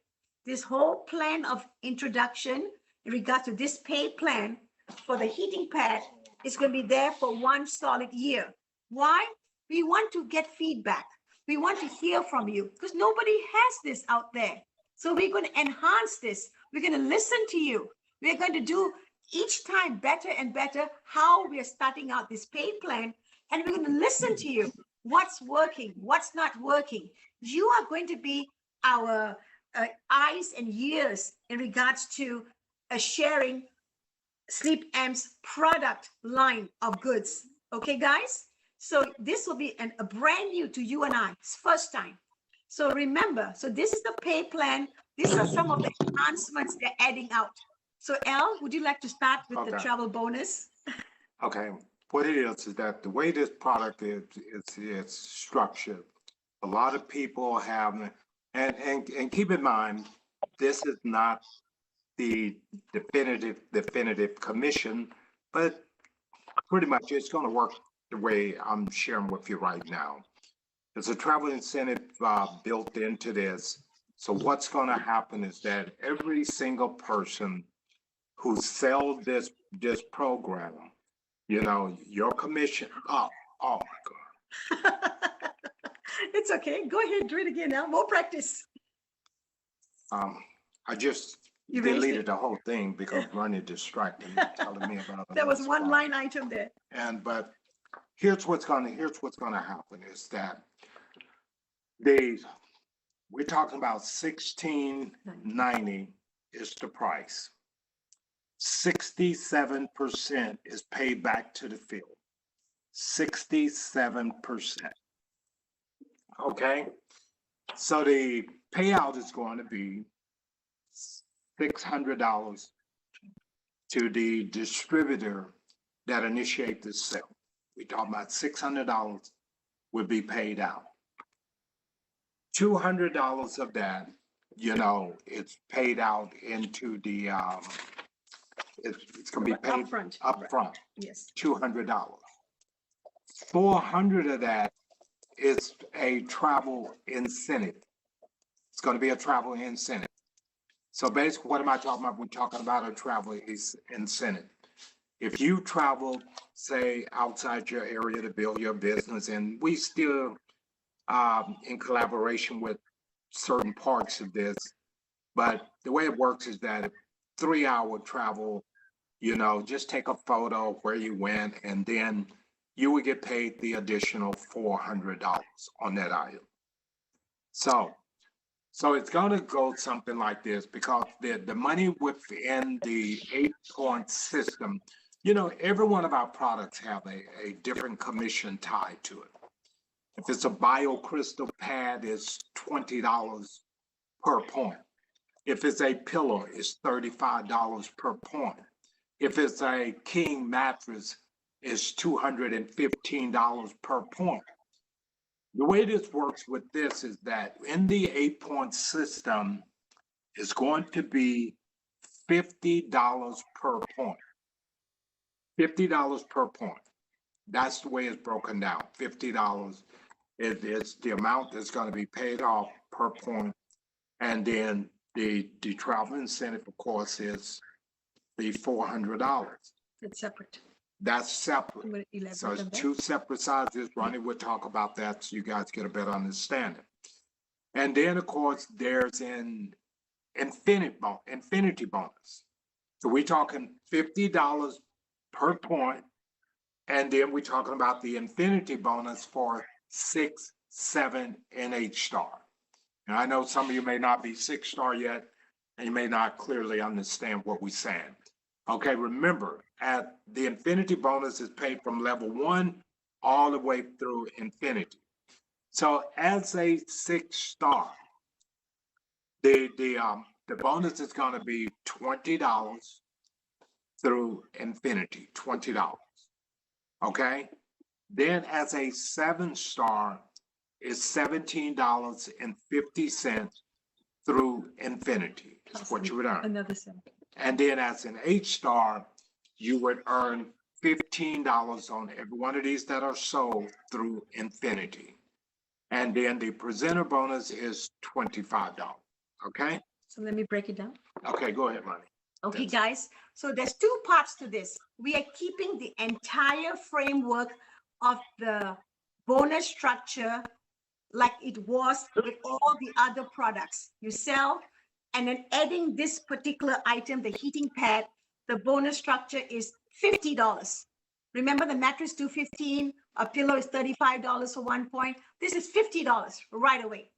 This whole plan of introduction in regards to this pay plan for the heating pad is going to be there for 1 solid year. Why? We want to get feedback. We want to hear from you because nobody has this out there. So we're going to enhance this. We're going to listen to you. We're going to do each time better and better how we are starting out this pay plan. And we're going to listen to you. What's working? What's not working? You are going to be our eyes and ears in regards to sharing SleepM's product line of goods. Okay, guys? So this will be a brand new to you and I. It's first time. So remember, so this is the pay plan. These are some of the enhancements they're adding out. So Al, would you like to start with the travel bonus? Okay. What it is that the way this product is it's structured, a lot of people have, and keep in mind, this is not the definitive commission, but pretty much it's going to work the way I'm sharing with you right now. There's a travel incentive built into this. So what's going to happen is that every single person who sells this program, you know, your commission, oh my God. It's okay. Go ahead, do it again now. More practice. I just You raised deleted it. the whole thing because Rani distracted me, telling me about. There was another one spot. line item there. But here's what's gonna happen is that we're talking about $16.90 is the price. 67% is paid back to the field. 67%. Okay, so the payout is going to be $600 to the distributor that initiate the sale. We talking about $600 would be paid out. $200 of that, it's paid out into the it's gonna be paid upfront. Yes. $200. 400 of that is a travel incentive. It's going to be a travel incentive. So basically, what am I talking about? We're talking about a travel incentive. If you travel, say, outside your area to build your business, and we still, in collaboration with certain parts of this, but the way it works is that 3-hour travel, just take a photo of where you went, and then you would get paid the additional $400 on that item. So it's going to go something like this, because the money within the 8-point system, every one of our products have a different commission tied to it. If it's a Biocrystal pad, it's $20 per point. If it's a pillow, it's $35 per point. If it's a king mattress, it's $215 per point. The way this works with this is that in the 8-point system, it's going to be $50 per point. $50 per point. That's the way it's broken down. $50 is the amount that's going to be paid off per point. And then the travel incentive, of course, is the $400. It's separate. That's separate. You wanna elaborate So it's on that? 2 separate sizes. Ronnie will talk about that so you guys get a better understanding. And then, of course, there's an infinity bonus. So we're talking $50 per point. And then we're talking about the infinity bonus for 6, 7, and 8 star. And I know some of you may not be 6-star yet, and you may not clearly understand what we're saying. Okay, remember, the infinity bonus is paid from level 1 all the way through infinity. So as a 6-star, the bonus is going to be $20 through infinity, $20. Okay, then as a 7-star, is $17.50 through infinity. That's what you would earn. Another 7. And then as an 8-star, you would earn $15 on every one of these that are sold through infinity. And then the presenter bonus is $25. Okay? So let me break it down. Okay, go ahead, Ronnie. Okay, Yes. guys. So there's 2 parts to this. We are keeping the entire framework of the bonus structure like it was with all the other products you sell, and then adding this particular item, the heating pad, the bonus structure is $50. Remember, the mattress $215, a pillow is $35 for 1 point. This is $50 right away.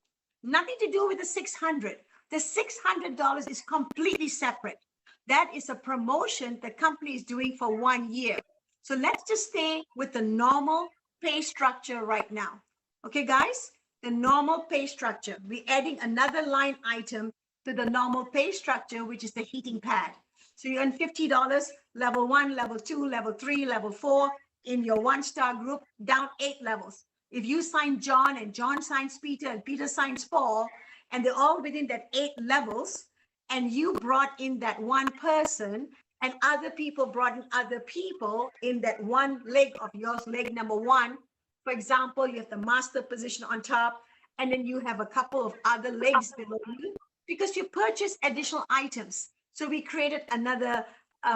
Nothing to do with the $600. The $600 is completely separate. That is a promotion the company is doing for 1 year. So let's just stay with the normal pay structure right now. Okay, guys? The normal pay structure. We're adding another line item to the normal pay structure, which is the heating pad. So you earn $50, level 1, level 2, level 3, level 4 in your 1-star group, down 8 levels. If you sign John and John signs Peter and Peter signs Paul, and they're all within that 8 levels, and you brought in that one person and other people brought in other people in that one leg of yours, leg number 1. For example, you have the master position on top, and then you have a couple of other legs below you because you purchased additional items. So we created another,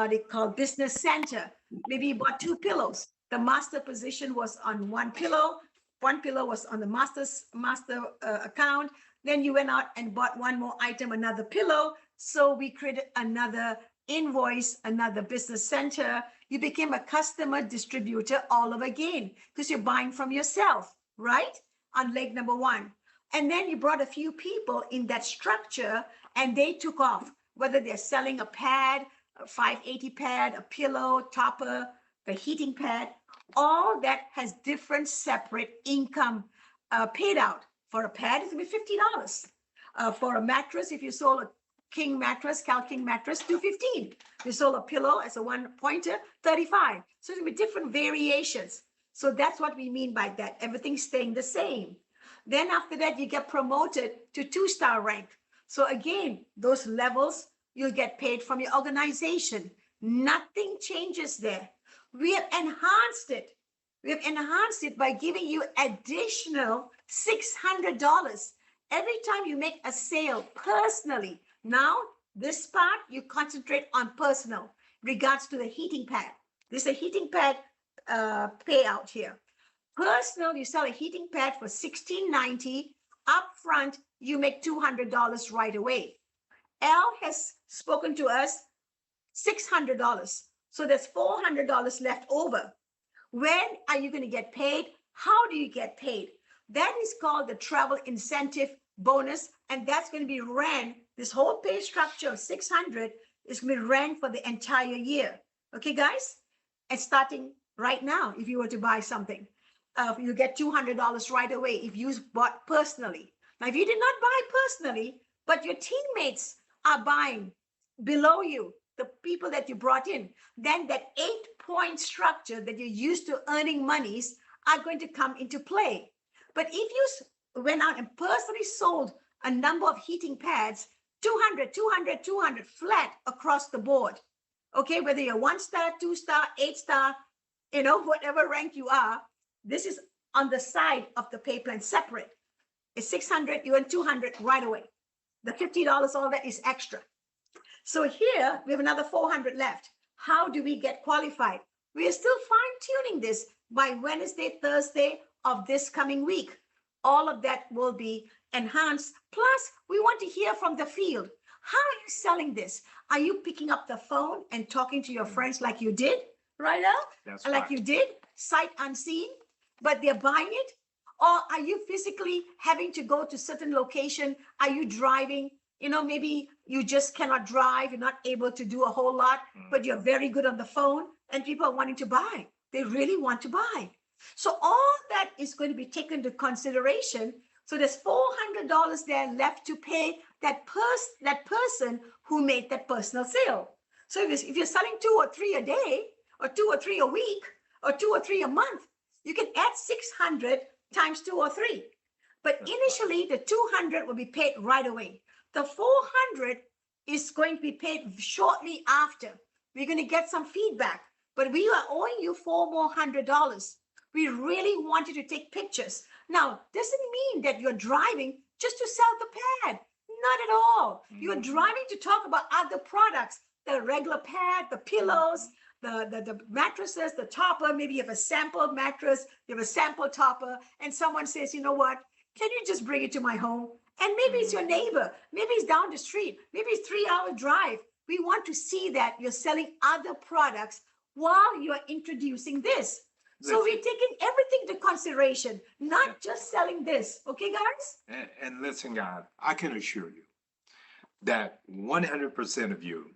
they call business center. Maybe you bought 2 pillows. The master position was on 1 pillow, one pillow was on the master account. Then you went out and bought one more item, another pillow. So we created another invoice, another business center. You became a customer distributor all over again because you're buying from yourself, right? On leg number one. And then you brought a few people in that structure and they took off, whether they're selling a pad, a 580 pad, a pillow, topper, the heating pad, all that has different separate income paid out. For a pad, it's going to be $50. For a mattress, if you sold a king mattress, Cal King mattress, $215. You sold a pillow as a one pointer, $35. So there'll be different variations. So that's what we mean by that. Everything's staying the same. Then after that, you get promoted to 2-star rank. So again, those levels, you'll get paid from your organization. Nothing changes there. We have enhanced it. We have enhanced it by giving you additional $600 every time you make a sale personally. Now, this part, you concentrate on personal, regards to the heating pad. This is a heating pad payout here. Personal, you sell a heating pad for $16.90. Upfront, you make $200 right away. Al has spoken to us $600. So there's $400 left over. When are you going to get paid? How do you get paid? That is called the travel incentive bonus. And that's going to be ran, this whole pay structure of 600 is going to be ran for the entire year. Okay, guys? And starting right now, if you were to buy something, you get $200 right away if you bought personally. Now, if you did not buy personally, but your teammates are buying below you, the people that you brought in, then that 8-point structure that you're used to earning monies are going to come into play. But if you went out and personally sold a number of heating pads, 200, 200, 200 flat across the board, okay, whether you're 1-star, 2-star, 8-star, whatever rank you are, this is on the side of the pay plan separate. It's 600, you earn 200 right away. The $50, all that is extra. So here we have another 400 left. How do we get qualified? We are still fine-tuning this by Wednesday, Thursday of this coming week. All of that will be enhanced. Plus, we want to hear from the field. How are you selling this? Are you picking up the phone and talking to your friends like you did, right, Al? That's like right. you did, sight unseen, but they're buying it? Or are you physically having to go to certain location? Are you driving? Maybe you just cannot drive. You're not able to do a whole lot, but you're very good on the phone and people are wanting to buy. They really want to buy. So all that is going to be taken into consideration. So there's $400 there left to pay that person who made that personal sale. So if you're selling 2 or 3 a day, or 2 or 3 a week, or 2 or 3 a month, you can add 600 times 2 or 3. But initially, the 200 will be paid right away. The 400 is going to be paid shortly after. We're going to get some feedback, but we are owing you $4 more. We really want you to take pictures. Now, doesn't mean that you're driving just to sell the pad. Not at all. You're driving to talk about other products, the regular pad, the pillows, the mattresses, the topper. Maybe you have a sample mattress, you have a sample topper, and someone says, you know what, can you just bring it to my home? And maybe it's your neighbor, maybe it's down the street, maybe it's 3-hour drive. We want to see that you're selling other products while you're introducing this. So we're taking everything into consideration, not just selling this. Okay, guys? And listen, guys, I can assure you that 100% of you,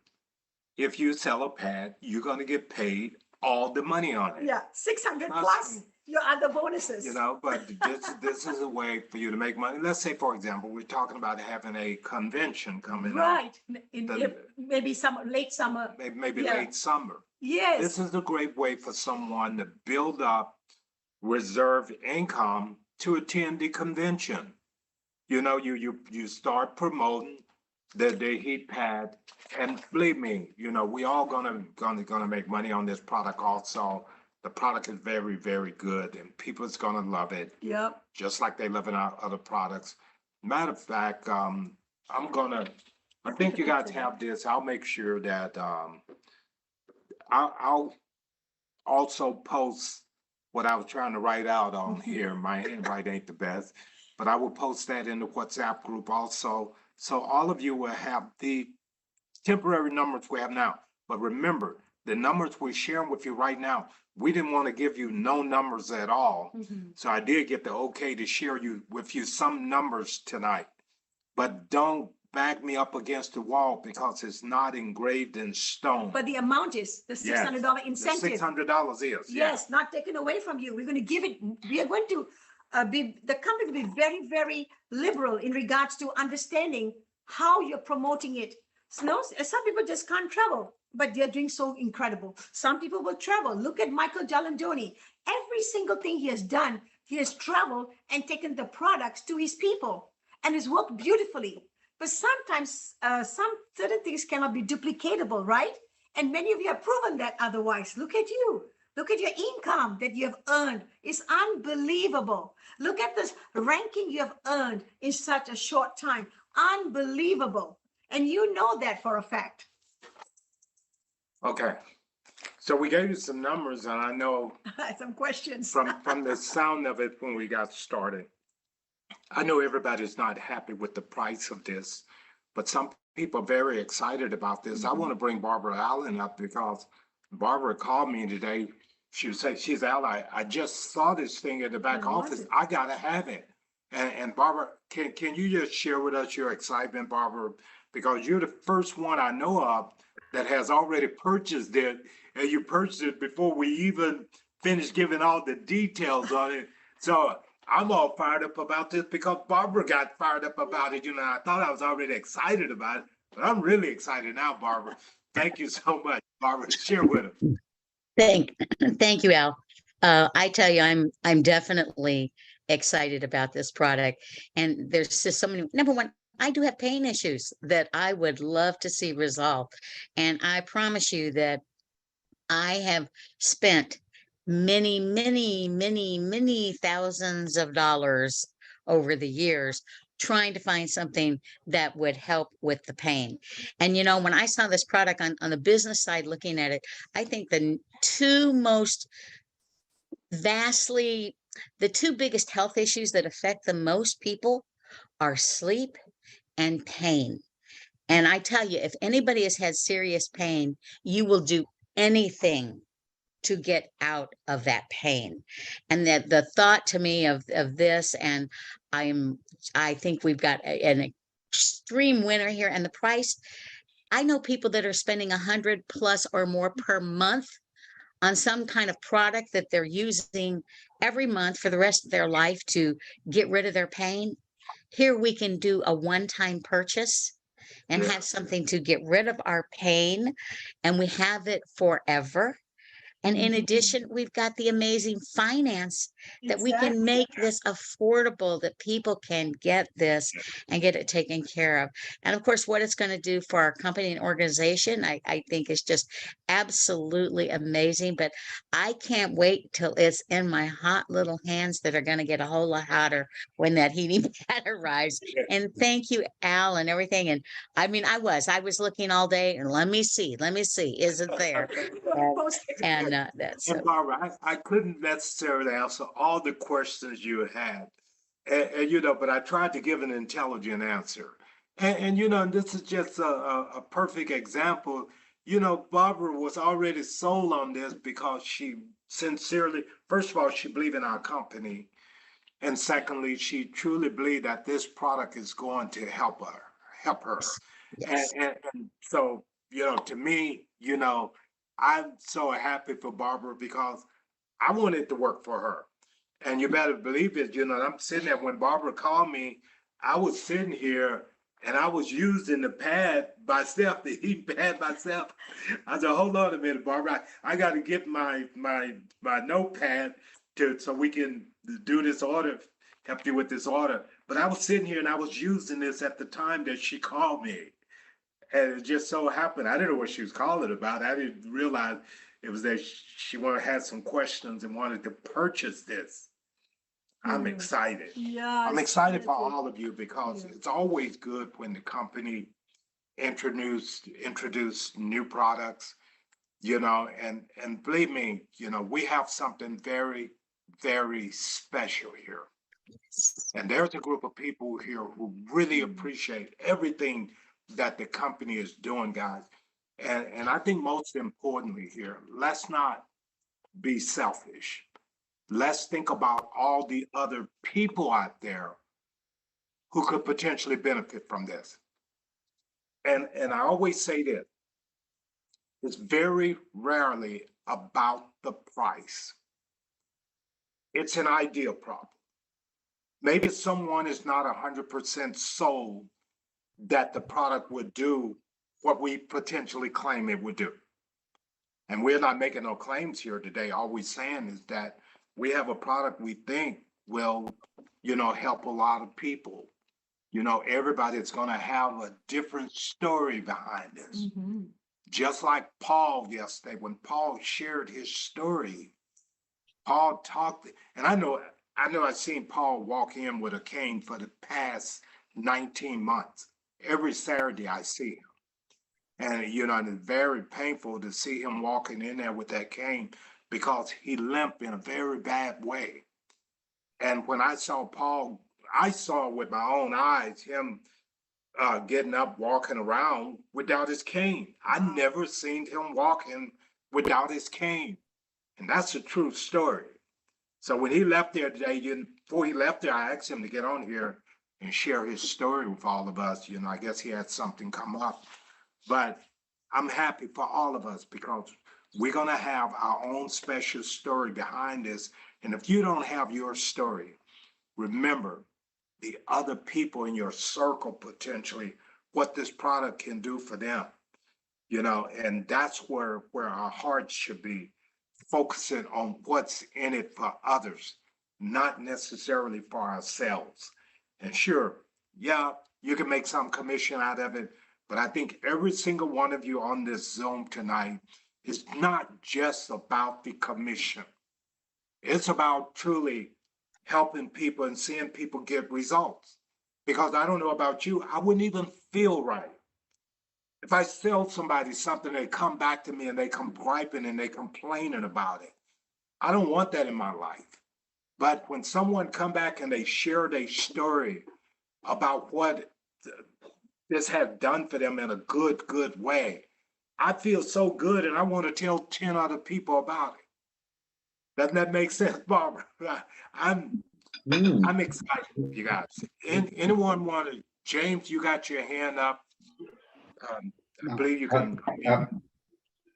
if you sell a pad, you're going to get paid all the money on it. Yeah, 600 plus your other bonuses. But this is a way for you to make money. Let's say, for example, we're talking about having a convention coming up. Right. Maybe late summer. Maybe late summer. Yes. This is a great way for someone to build up reserve income to attend the convention. You start promoting the heat pad, and believe me, we all gonna make money on this product also. The product is very, very good, and people's gonna love it. Yep. Just like they love in our other products. Matter of fact, I think you guys have this. I'll make sure that I'll also post what I was trying to write out on here. My handwriting ain't the best, but I will post that in the WhatsApp group also. So all of you will have the temporary numbers we have now. But remember, the numbers we're sharing with you right now, we didn't want to give you no numbers at all. So I did get the okay to share with you some numbers tonight. But don't back me up against the wall because it's not engraved in stone. But the amount is the $600 The incentive. $600 is, yeah. Yes, not taken away from you. We're going to give it. We are going to the company will be very, very liberal in regards to understanding how you're promoting it. So no, some people just can't travel, but they're doing so incredible. Some people will travel. Look at Michael Gialandoni. Every single thing he has done, he has traveled and taken the products to his people, and it's worked beautifully. But sometimes some certain things cannot be duplicatable, right? And many of you have proven that otherwise. Look at you. Look at your income that you have earned. It's unbelievable. Look at this ranking you have earned in such a short time. Unbelievable. And you know that for a fact. Okay. So we gave you some numbers, and I know some questions from the sound of it when we got started. I know everybody's not happy with the price of this, but some people are very excited about this. I want to bring Barbara Allen up because Barbara called me today. She said, she's Al, I just saw this thing in the back office. I gotta have it. And Barbara, can you just share with us your excitement, Barbara? Because you're the first one I know of that has already purchased it, and you purchased it before we even finished giving all the details on it. So I'm all fired up about this because Barbara got fired up about it. You know, I thought I was already excited about it, but I'm really excited now, Barbara. Thank you so much, Barbara. Share with us. Thank you, Al. I tell you, I'm definitely excited about this product. And there's just so many. Number one, I do have pain issues that I would love to see resolved. And I promise you that I have spent many, many, many, many thousands of dollars over the years trying to find something that would help with the pain. And, you know, when I saw this product on the business side looking at it, I think the two biggest health issues that affect the most people are sleep and pain. And I tell you, if anybody has had serious pain, you will do anything to get out of that pain. And that the thought to me of this, and I think we've got an extreme winner here. And the price, I know people that are spending $100 plus or more per month on some kind of product that they're using every month for the rest of their life to get rid of their pain. Here we can do a one-time purchase and have something to get rid of our pain, and we have it forever. And in addition, we've got the amazing finance that we can make this affordable, that people can get this and get it taken care of. And of course, what it's going to do for our company and organization, I think is just absolutely amazing. But I can't wait till it's in my hot little hands that are going to get a whole lot hotter when that heating pad arrives. And thank you, Al, and everything. And I mean, I was looking all day and let me see, is it there? And that's and Barbara, I couldn't necessarily answer all the questions you had, and you know, but I tried to give an intelligent answer. And you know, this is just a perfect example. You know, Barbara was already sold on this because she sincerely, first of all, she believed in our company, and secondly, she truly believed that this product is going to help her. Yes. And so, you know, to me, you know, I'm so happy for Barbara because I want it to work for her. And you better believe it, you know, I'm sitting there when Barbara called me, I was sitting here and I was using the pad myself, the heat pad myself. I said, hold on a minute, Barbara, I got to get my notepad so we can do this order, help you with this order. But I was sitting here and I was using this at the time that she called me. And it just so happened, I didn't know what she was calling about. I didn't realize it was that she had some questions and wanted to purchase this. I'm excited. Yeah, I'm excited for all of you because it's always good when the company introduce new products, you know, and believe me, you know, we have something very, very special here. And there's a group of people here who really appreciate everything that the company is doing, guys. And I think most importantly here, let's not be selfish. Let's think about all the other people out there who could potentially benefit from this. And I always say this, it's very rarely about the price. It's an idea problem. Maybe someone is not 100% sold that the product would do what we potentially claim it would do. And we're not making no claims here today. All we're saying is that we have a product we think will, help a lot of people. Everybody's going to have a different story behind this. Mhm. Just like Paul yesterday, when Paul shared his story, Paul talked, and I know I've seen Paul walk in with a cane for the past 19 months. Every Saturday I see him. And, and it's very painful to see him walking in there with that cane because he limped in a very bad way. And when I saw Paul, I saw with my own eyes him getting up, walking around without his cane. I never seen him walking without his cane. And that's a true story. So when he left there today, before he left there, I asked him to get on here and share his story with all of us. I guess he had something come up. But I'm happy for all of us because we're going to have our own special story behind this. And if you don't have your story, remember the other people in your circle potentially, what this product can do for them. And that's where our hearts should be, focusing on what's in it for others, not necessarily for ourselves. And sure, yeah, you can make some commission out of it, but I think every single one of you on this Zoom tonight is not just about the commission. It's about truly helping people and seeing people get results. Because I don't know about you, I wouldn't even feel right if I sell somebody something, they come back to me and they come griping and they complaining about it. I don't want that in my life. But when someone come back and they share their story about what this has done for them in a good way, I feel so good and I want to tell 10 other people about it. Doesn't that make sense, Barbara? I'm excited, you guys. Anyone want to, James, you got your hand up. I believe you can.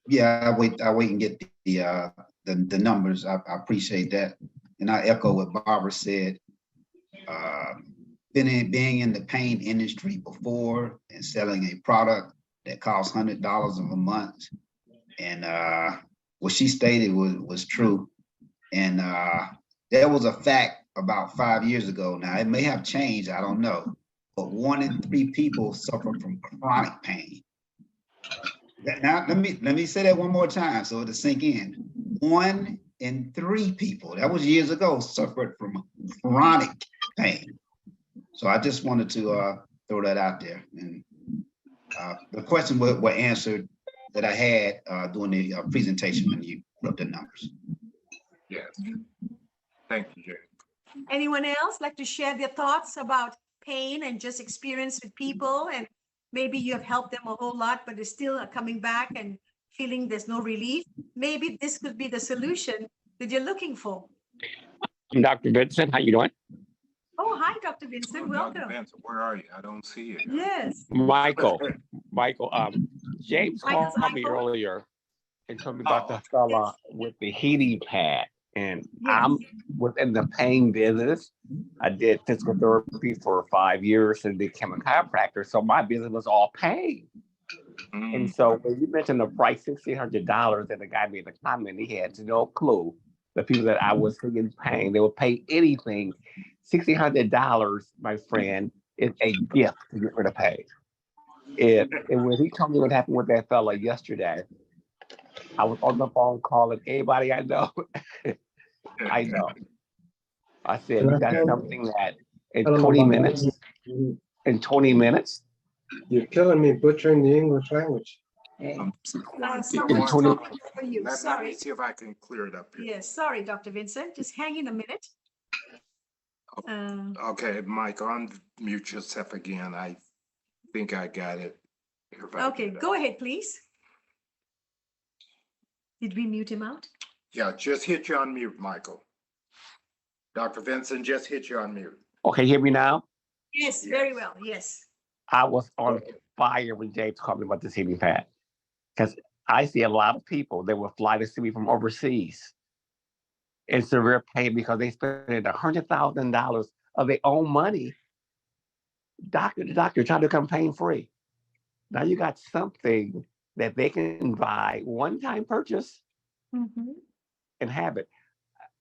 Yeah, I wait and get the numbers. I appreciate that, and I echo what Barbara said. Being in the paint industry before and selling a product that costs $100 a month, and what she stated was true, and there was a fact about 5 years ago. Now it may have changed, I don't know, but 1 in 3 people suffer from chronic pain. Now let me say that one more time so it'll sink in. 1 in 3 people, that was years ago, suffered from chronic pain. So I just wanted to throw that out there. And the questions were answered that I had during the presentation when you wrote the numbers. Yes. Thank you, Jay. Anyone else like to share their thoughts about pain and just experience with people? And maybe you have helped them a whole lot, but they're still coming back and feeling there's no relief. Maybe this could be the solution that you're looking for. I'm Dr. Vincent. How you doing? Oh, hi, Dr. Vincent. Welcome. Dr. Vincent, where are you? I don't see you. Yes. Michael. James Michael's called me iPhone? earlier and told me about the fella with the heating pad. And Yes. I'm within the pain business. I did physical therapy for 5 years and became a chiropractor. So my business was all pain. And so when you mentioned the price, $1,600, and the guy made a comment, he had no clue. The people that I was seeing in pain, they would pay anything. $1,600, my friend, is a gift to get rid of pain. And when he told me what happened with that fella yesterday, I was on the phone calling everybody I know. I know. I said, you got something that in 20 minutes, You're killing me butchering the English language. Someone's Someone- talking for you. Let me Sorry. see if I can clear it up here. Yes, sorry, Dr. Vincent. Just hang in a minute. Okay, Mike, unmute yourself again. I think I got it. If I Okay, get it. go ahead, please. Did we mute him out? Yeah, just hit you on mute, Michael. Dr. Vincent, just hit you on mute. Okay, hear me now? Yes, very well. Yes. I was on fire when James called me about this heating pad. Because I see a lot of people that will fly to see me from overseas in severe pain because they spent $100,000 of their own money, doctor to doctor, trying to come pain free. Now you got something that they can buy one-time purchase and have it.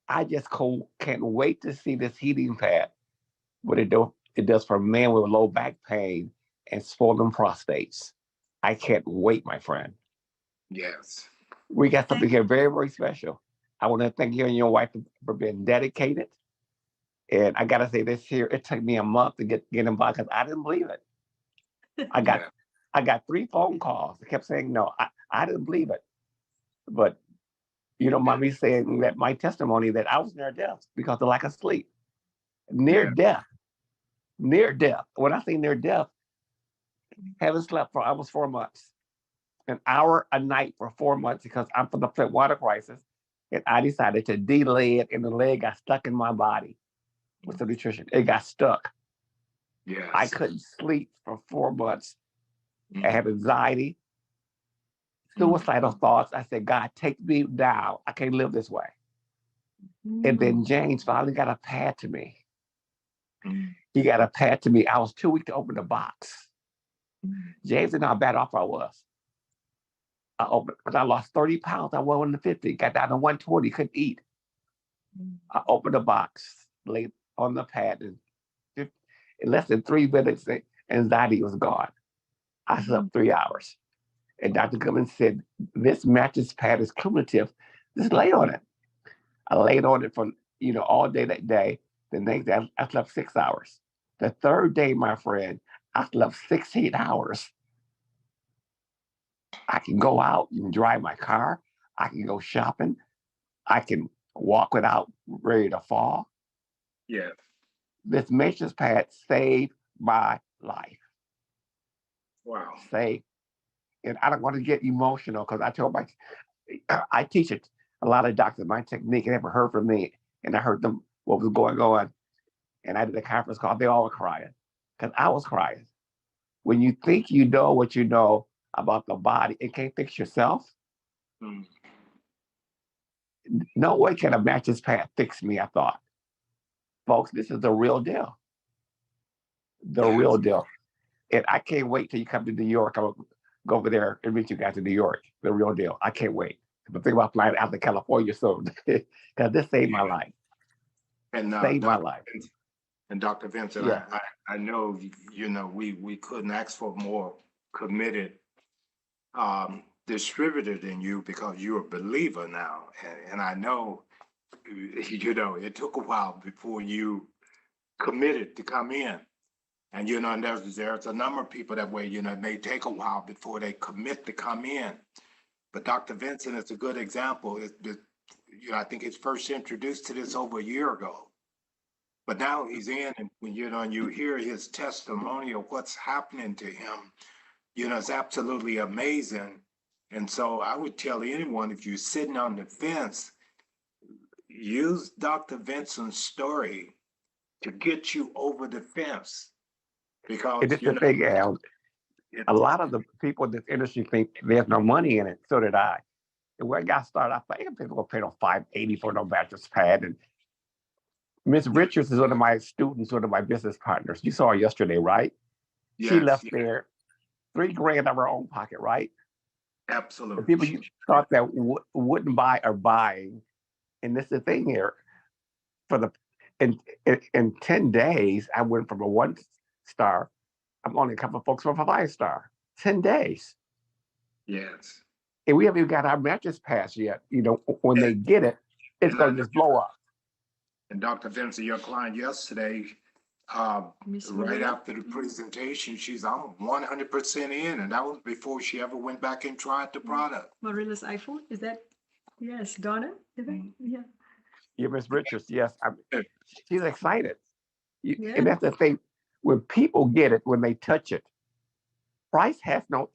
I just can't wait to see this heating pad, what it does for men with low back pain and swollen prostates. I can't wait, my friend. Yes. We got something here very, very special. I want to thank you and your wife for being dedicated. And I gotta say this here, it took me a month to get involved because I didn't believe it. I got 3 phone calls. I kept saying no. I didn't believe it. But you don't mind me saying that my testimony that I was near death because of lack of sleep. Near death. Near death. When I say near death, haven't slept for almost 4 months. An hour a night for 4 months because I'm from the Flint water crisis. And I decided to delay it, and the leg got stuck in my body with the nutrition. It got stuck. Yes. I couldn't sleep for 4 months. I had anxiety, suicidal thoughts. I said, God, take me down. I can't live this way. And then James finally got a pad to me. He got a pad to me. I was too weak to open the box. James didn't know how bad off I was. I opened because I lost 30 pounds. I was 150, got down to 120, couldn't eat. I opened the box, laid on the pad, and in less than 3 minutes, the anxiety was gone. I slept 3 hours. And Dr. Cummins said, this mattress pad is cumulative. Just lay on it. I laid on it for, all day that day. The next day, I slept 6 hours. The third day, my friend, I slept 16 hours. I can go out and drive my car. I can go shopping. I can walk without ready to fall. Yes. This mattress pad saved my life. Wow. Saved. And I don't want to get emotional because I teach it a lot of doctors. My technique never heard from me, and I heard them what was going on. And I did a conference call. They all were crying because I was crying. When you think you know what you know about the body, it can't fix yourself. No way can a mattress pad fix me, I thought. Folks, this is the real deal. The real deal. And I can't wait till you come to New York. I'm going to go over there and meet you guys in New York. The real deal. I can't wait. But think about flying out to California soon because this saved my life. And saved my life. And Dr. Vincent, Yeah. I know, we couldn't ask for more committed distributor than you because you're a believer now. And I know, it took a while before you committed to come in. And, and there's a number of people that way, it may take a while before they commit to come in. But Dr. Vincent is a good example. I think he's first introduced to this over a year ago. But now he's in, and when you hear his testimony of what's happening to him, it's absolutely amazing. And so I would tell anyone, if you're sitting on the fence, use Dr. Vincent's story to get you over the fence. Because It's the thing, Al. A lot of the people in this industry think there's no money in it. So did I. And when I got started, I thought, people will pay no $580 for no mattress pad. And Miss Richards is one of my students, one of my business partners. You saw her yesterday, right? Yes, she left there $3,000 out of her own pocket, right? Absolutely. The people you thought that wouldn't buy are buying. And this is the thing here. In 10 days, I went from a 1-star. I'm only a couple of folks from a 5-star. 10 days. Yes. And we haven't even got our mattress pass yet. When they get it, it's going to just blow up. And Dr. Vincent, your client yesterday, Miss Right Marilla? after the presentation, I'm 100% in, and that was before she ever went back and tried the product. Marilla's iPhone, is that? Yes, Donna, is that? Yeah. Yeah, Miss Richards, yes, she's excited. Yeah. And that's the thing, when people get it, when they touch it, price has no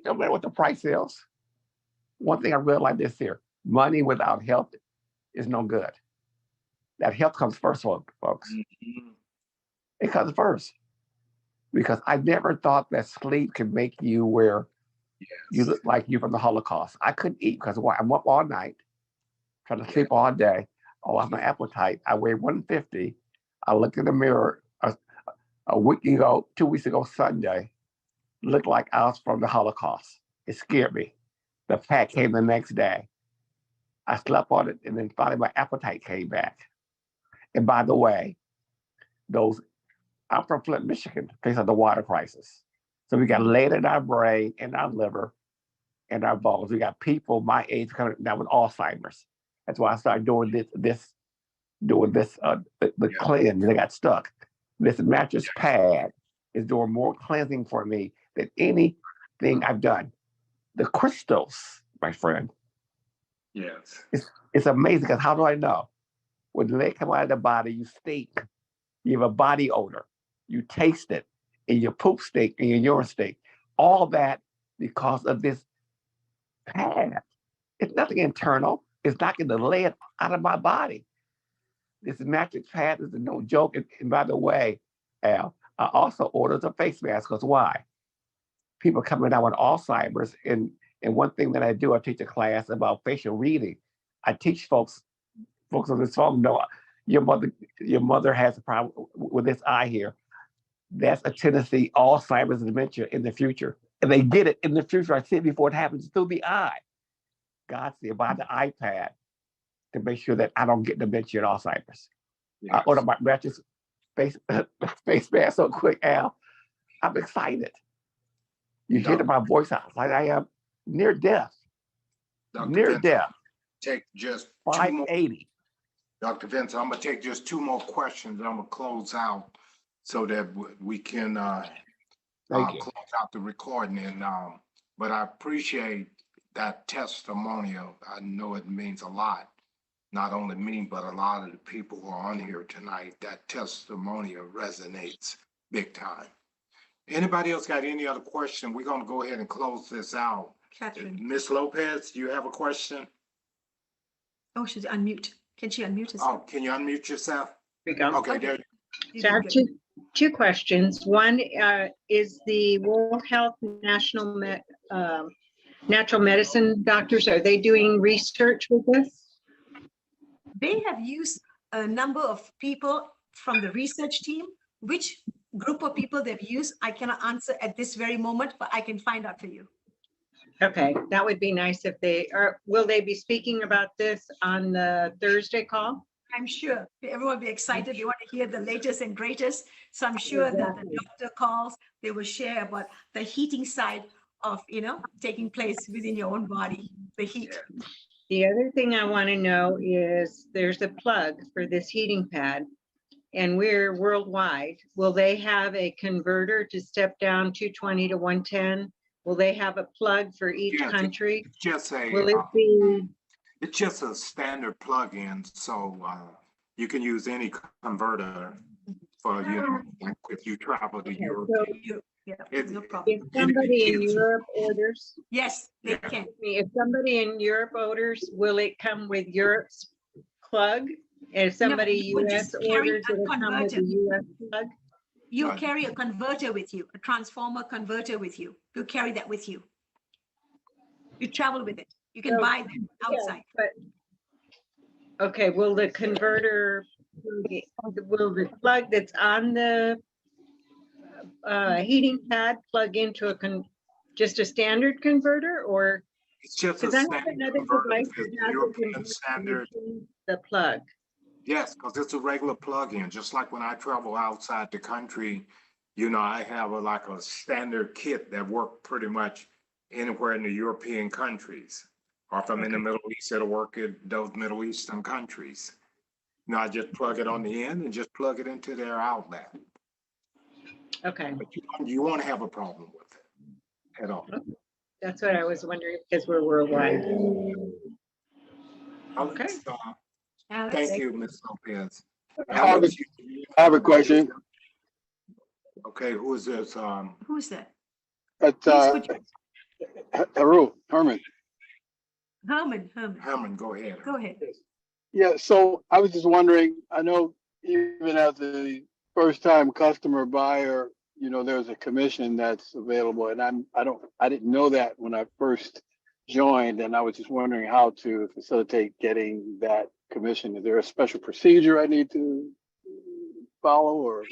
matter what the price is. One thing I realized this here, money without health is no good. That health comes first, folks. It comes first. Because I never thought that sleep could make you where you look like you from the Holocaust. I couldn't eat because I'm up all night, trying to sleep all day. I lost my appetite. I weighed 150. I looked in the mirror a week ago, 2 weeks ago, Sunday, looked like I was from the Holocaust. It scared me. The fat came the next day. I slept on it, and then finally my appetite came back. And by the way, I'm from Flint, Michigan, place of the water crisis. So we got lead in our brain, in our liver, and our bones. We got people my age coming down with Alzheimer's. That's why I started doing the cleanse. They got stuck. This mattress pad is doing more cleansing for me than anything I've done. The crystals, my friend. Yes. It's amazing because how do I know? When they come out of the body, you stink. You have a body odor. You taste it, and your poop stink, and your urine stink. All that because of this pad. It's nothing internal. It's knocking the lead out of my body. This mattress pad is no joke. And by the way, Al, I also ordered a face mask because why? People coming down with Alzheimer's, and one thing that I do, I teach a class about facial reading. I teach folks on this phone know your mother has a problem with this eye here. That's a tendency, Alzheimer's and dementia in the future. And they get it in the future. I see it before it happens through the eye. God see about the iPad to make sure that I don't get dementia and Alzheimer's. Yes. I ordered my mattress face mask so quick, Al. I'm excited. You hear my voice out like I am near death. Near death. Take just 580. Dr. Vince, I'm gonna take just 2 more questions and I'm gonna close out so that we can close out the recording. And but I appreciate that testimonial. I know it means a lot, not only me, but a lot of the people who are on here tonight. That testimonial resonates big time. Anybody else got any other question? We're gonna go ahead and close this out. Catherine. Ms. Lopez, do you have a question? Oh, she's unmute. Can she unmute herself? Oh, can you unmute yourself? Here we go. Okay, there. So I have two questions. One is the World Health Natural Medicine doctors, are they doing research with this? They have used a number of people from the research team. Which group of people they've used, I cannot answer at this very moment, but I can find out for you. Okay, that would be nice if they are. Will they be speaking about this on the Thursday call? I'm sure everyone will be excited. They want to hear the latest and greatest. So I'm sure that the doctor calls, they will share about the heating side of, taking place within your own body, the heat. The other thing I want to know is there's a plug for this heating pad and we're worldwide. Will they have a converter to step down 220 to 110? Will they have a plug for each country? Will it be? It's just a standard plug-in, so you can use any converter for like if you travel to Europe. No problem. If somebody in Europe orders, yes, they can. If somebody in Europe orders, will it come with Europe's plug? If somebody US orders, it'll come with the US plug. You'll carry a converter with you, a transformer converter with you. You'll carry that with you. You travel with it. You can buy them outside. Okay, will the converter, will the plug that's on the heating pad plug into just a standard converter, or? It's just a standard European standard. The plug. Yes, because it's a regular plug-in. Just like when I travel outside the country, I have like a standard kit that works pretty much anywhere in the European countries. Or if I'm in the Middle East, it'll work in those Middle Eastern countries. Now just plug it on the end and just plug it into their outlet. Okay, But you won't have a problem with it at all. that's what I was wondering because we're worldwide. Okay. Alex, Alex? thank you, Ms. Lopez. I have a- Alex, I have a question. okay, who is this? Who's that? But, Please put your- Herman. Herman, go ahead. go ahead. Yeah, so I was just wondering, I know even as a first time customer buyer, you know, there's a commission that's available and I didn't know that when I first joined, and I was just wondering how to facilitate getting that commission. Is there a special procedure I need to follow or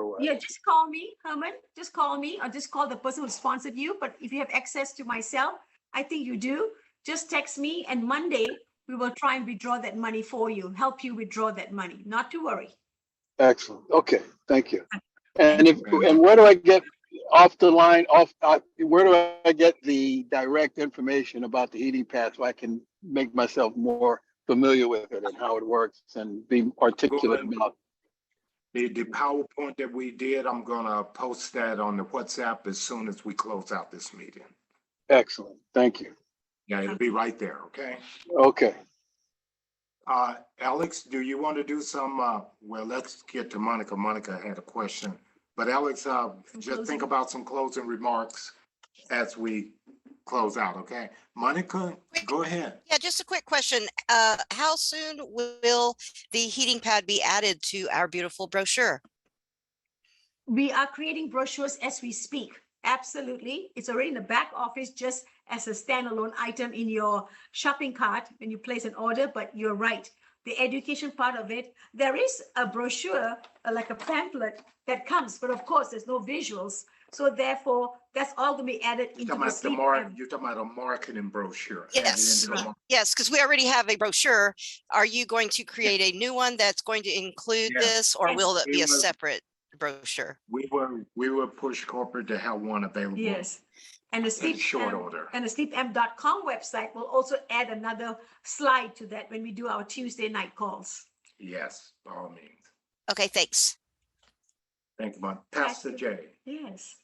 what? Yeah, just call me, Herman. Just call me or just call the person who sponsored you. But if you have access to my cell, I think you do. Just text me and Monday we will try and withdraw that money for you, help you withdraw that money. Not to worry. Excellent. Okay, thank you. And where do I get off the line? Where do I get the direct information about the heating pad so I can make myself more familiar with it and how it works and be articulate about The PowerPoint that we did, I'm gonna post that on the WhatsApp as soon as we close out this meeting. Excellent. Thank you. Yeah, it'll be right there, okay? Okay. Alex, do you want to do some, well, let's get to Monica. Monica had a question. But Alex, just think about some closing remarks as we close out, okay? Monica, go ahead. Yeah, just a quick question. How soon will the heating pad be added to our beautiful brochure? We are creating brochures as we speak. Absolutely. It's already in the back office just as a standalone item in your shopping cart when you place an order, but you're right. The education part of it, there is a brochure, like a pamphlet that comes, but of course there's no visuals. So therefore, that's all going to be added into the sleep. You're talking about a marketing brochure. Yes, yes, because we already have a brochure. Are you going to create a new one that's going to include this, or will it be a separate brochure? We will push corporate to have one available. Yes. And the sleep short order. And the sleepm.com website will also add another slide to that when we do our Tuesday night calls. Yes, by all means. Okay, thanks. Thank you, Mike. Pastor Jay. Yes.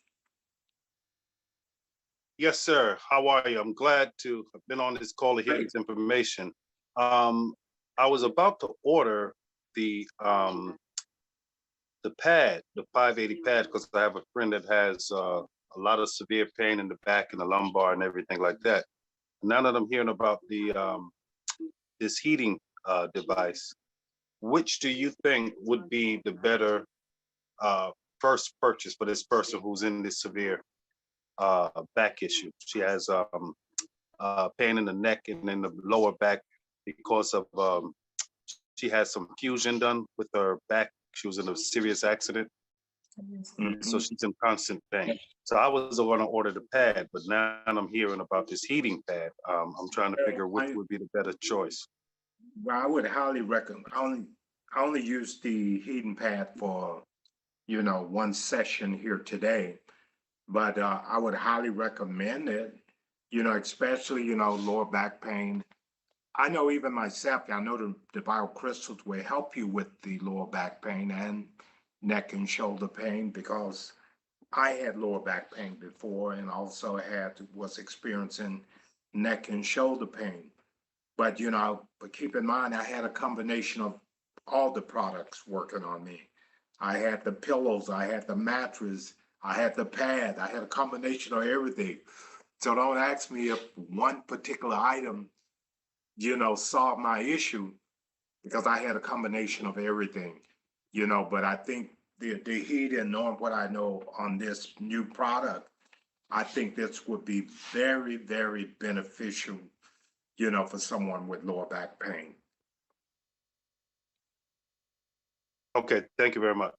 Yes, sir. How are you? I'm glad to have been on this call to hear this information. I was about to order the pad, the 580 pad, because I have a friend that has a lot of severe pain in the back and the lumbar and everything like that. Now that I'm hearing about the this heating device, which do you think would be the better first purchase for this person who's in this severe back issue? She has pain in the neck and in the lower back because of she has some fusion done with her back. She was in a serious accident. So she's in constant pain. So I was going to order the pad, but now I'm hearing about this heating pad. I'm trying to figure which would be the better choice. Well, I would highly recommend. I only use the heating pad for, one session here today, but I would highly recommend it. Especially lower back pain. I know even myself. I know the biocrystals will help you with the lower back pain and neck and shoulder pain, because I had lower back pain before and also was experiencing neck and shoulder pain. But but keep in mind, I had a combination of all the products working on me. I had the pillows, I had the mattress, I had the pad, I had a combination of everything. So don't ask me if one particular item, solved my issue, because I had a combination of everything. But I think the heat, and knowing what I know on this new product, I think this would be very, very beneficial, for someone with lower back pain. Okay, thank you very much.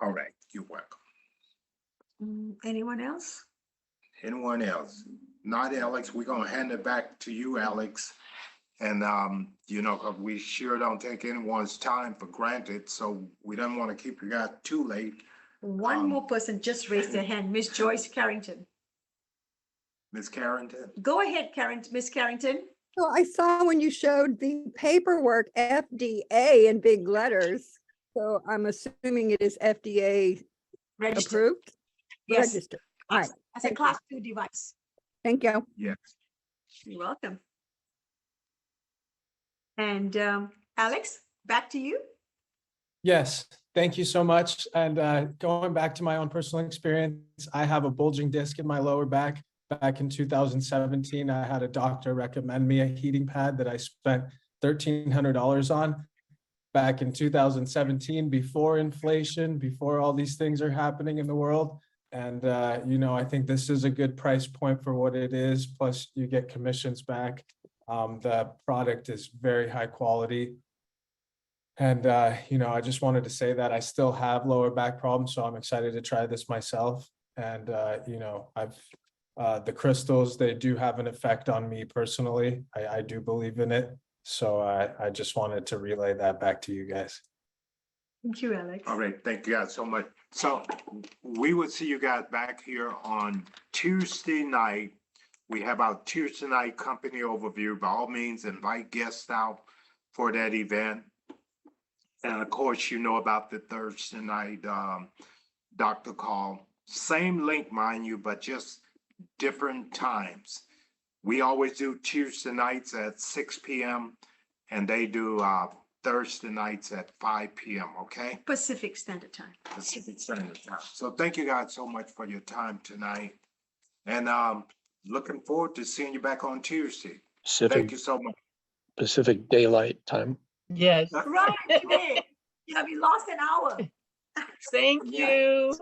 All right, you're welcome. Anyone else? Anyone else? Not Alex. We're gonna hand it back to you, Alex. And, because we sure don't take anyone's time for granted, so we don't want to keep you guys too late. One more person just raised their hand, Miss Joyce Carrington. Miss Carrington? Go ahead, Miss Carrington. So I saw when you showed the paperwork, FDA in big letters. So I'm assuming it is FDA Registered. approved? Yes. Registered. All right. As a Thank class 2 device. Thank you. Yes. You're welcome. And Alex, back to you. Yes, thank you so much. And going back to my own personal experience, I have a bulging disc in my lower back. Back in 2017, I had a doctor recommend me a heating pad that I spent $1,300 on. Back in 2017, before inflation, before all these things are happening in the world. And, you know, I think this is a good price point for what it is. Plus you get commissions back. The product is very high quality. And, you know, I just wanted to say that I still have lower back problems, so I'm excited to try this myself. And, you know, the crystals, they do have an effect on me personally. I do believe in it. So I just wanted to relay that back to you guys. Thank you, Alex. All right, thank you guys so much. So we will see you guys back here on Tuesday night. We have our Tuesday night company overview. By all means, invite guests out for that event. And of course, you know about the Thursday night doctor call. Same link, mind you, but just different times. We always do Tuesday nights at 6 p.m. and they do Thursday nights at 5 p.m. Okay? Pacific Standard Time. Pacific Standard Time. So thank you guys so much for your time tonight. And looking forward to seeing you back on Tuesday. Thank you so much. Pacific Daylight Time. Yes. Right, today. Yeah, we lost an hour. Thank you.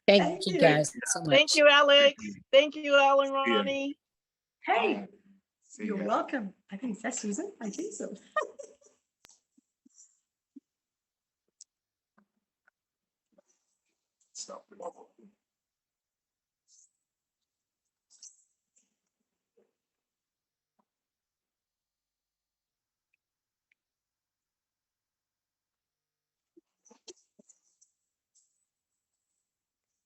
Thank you guys so much. Thank you, Alex. Thank you, Alan, Ronnie. Hey, See you're ya. welcome. I think that's Susan. I think so. Stop.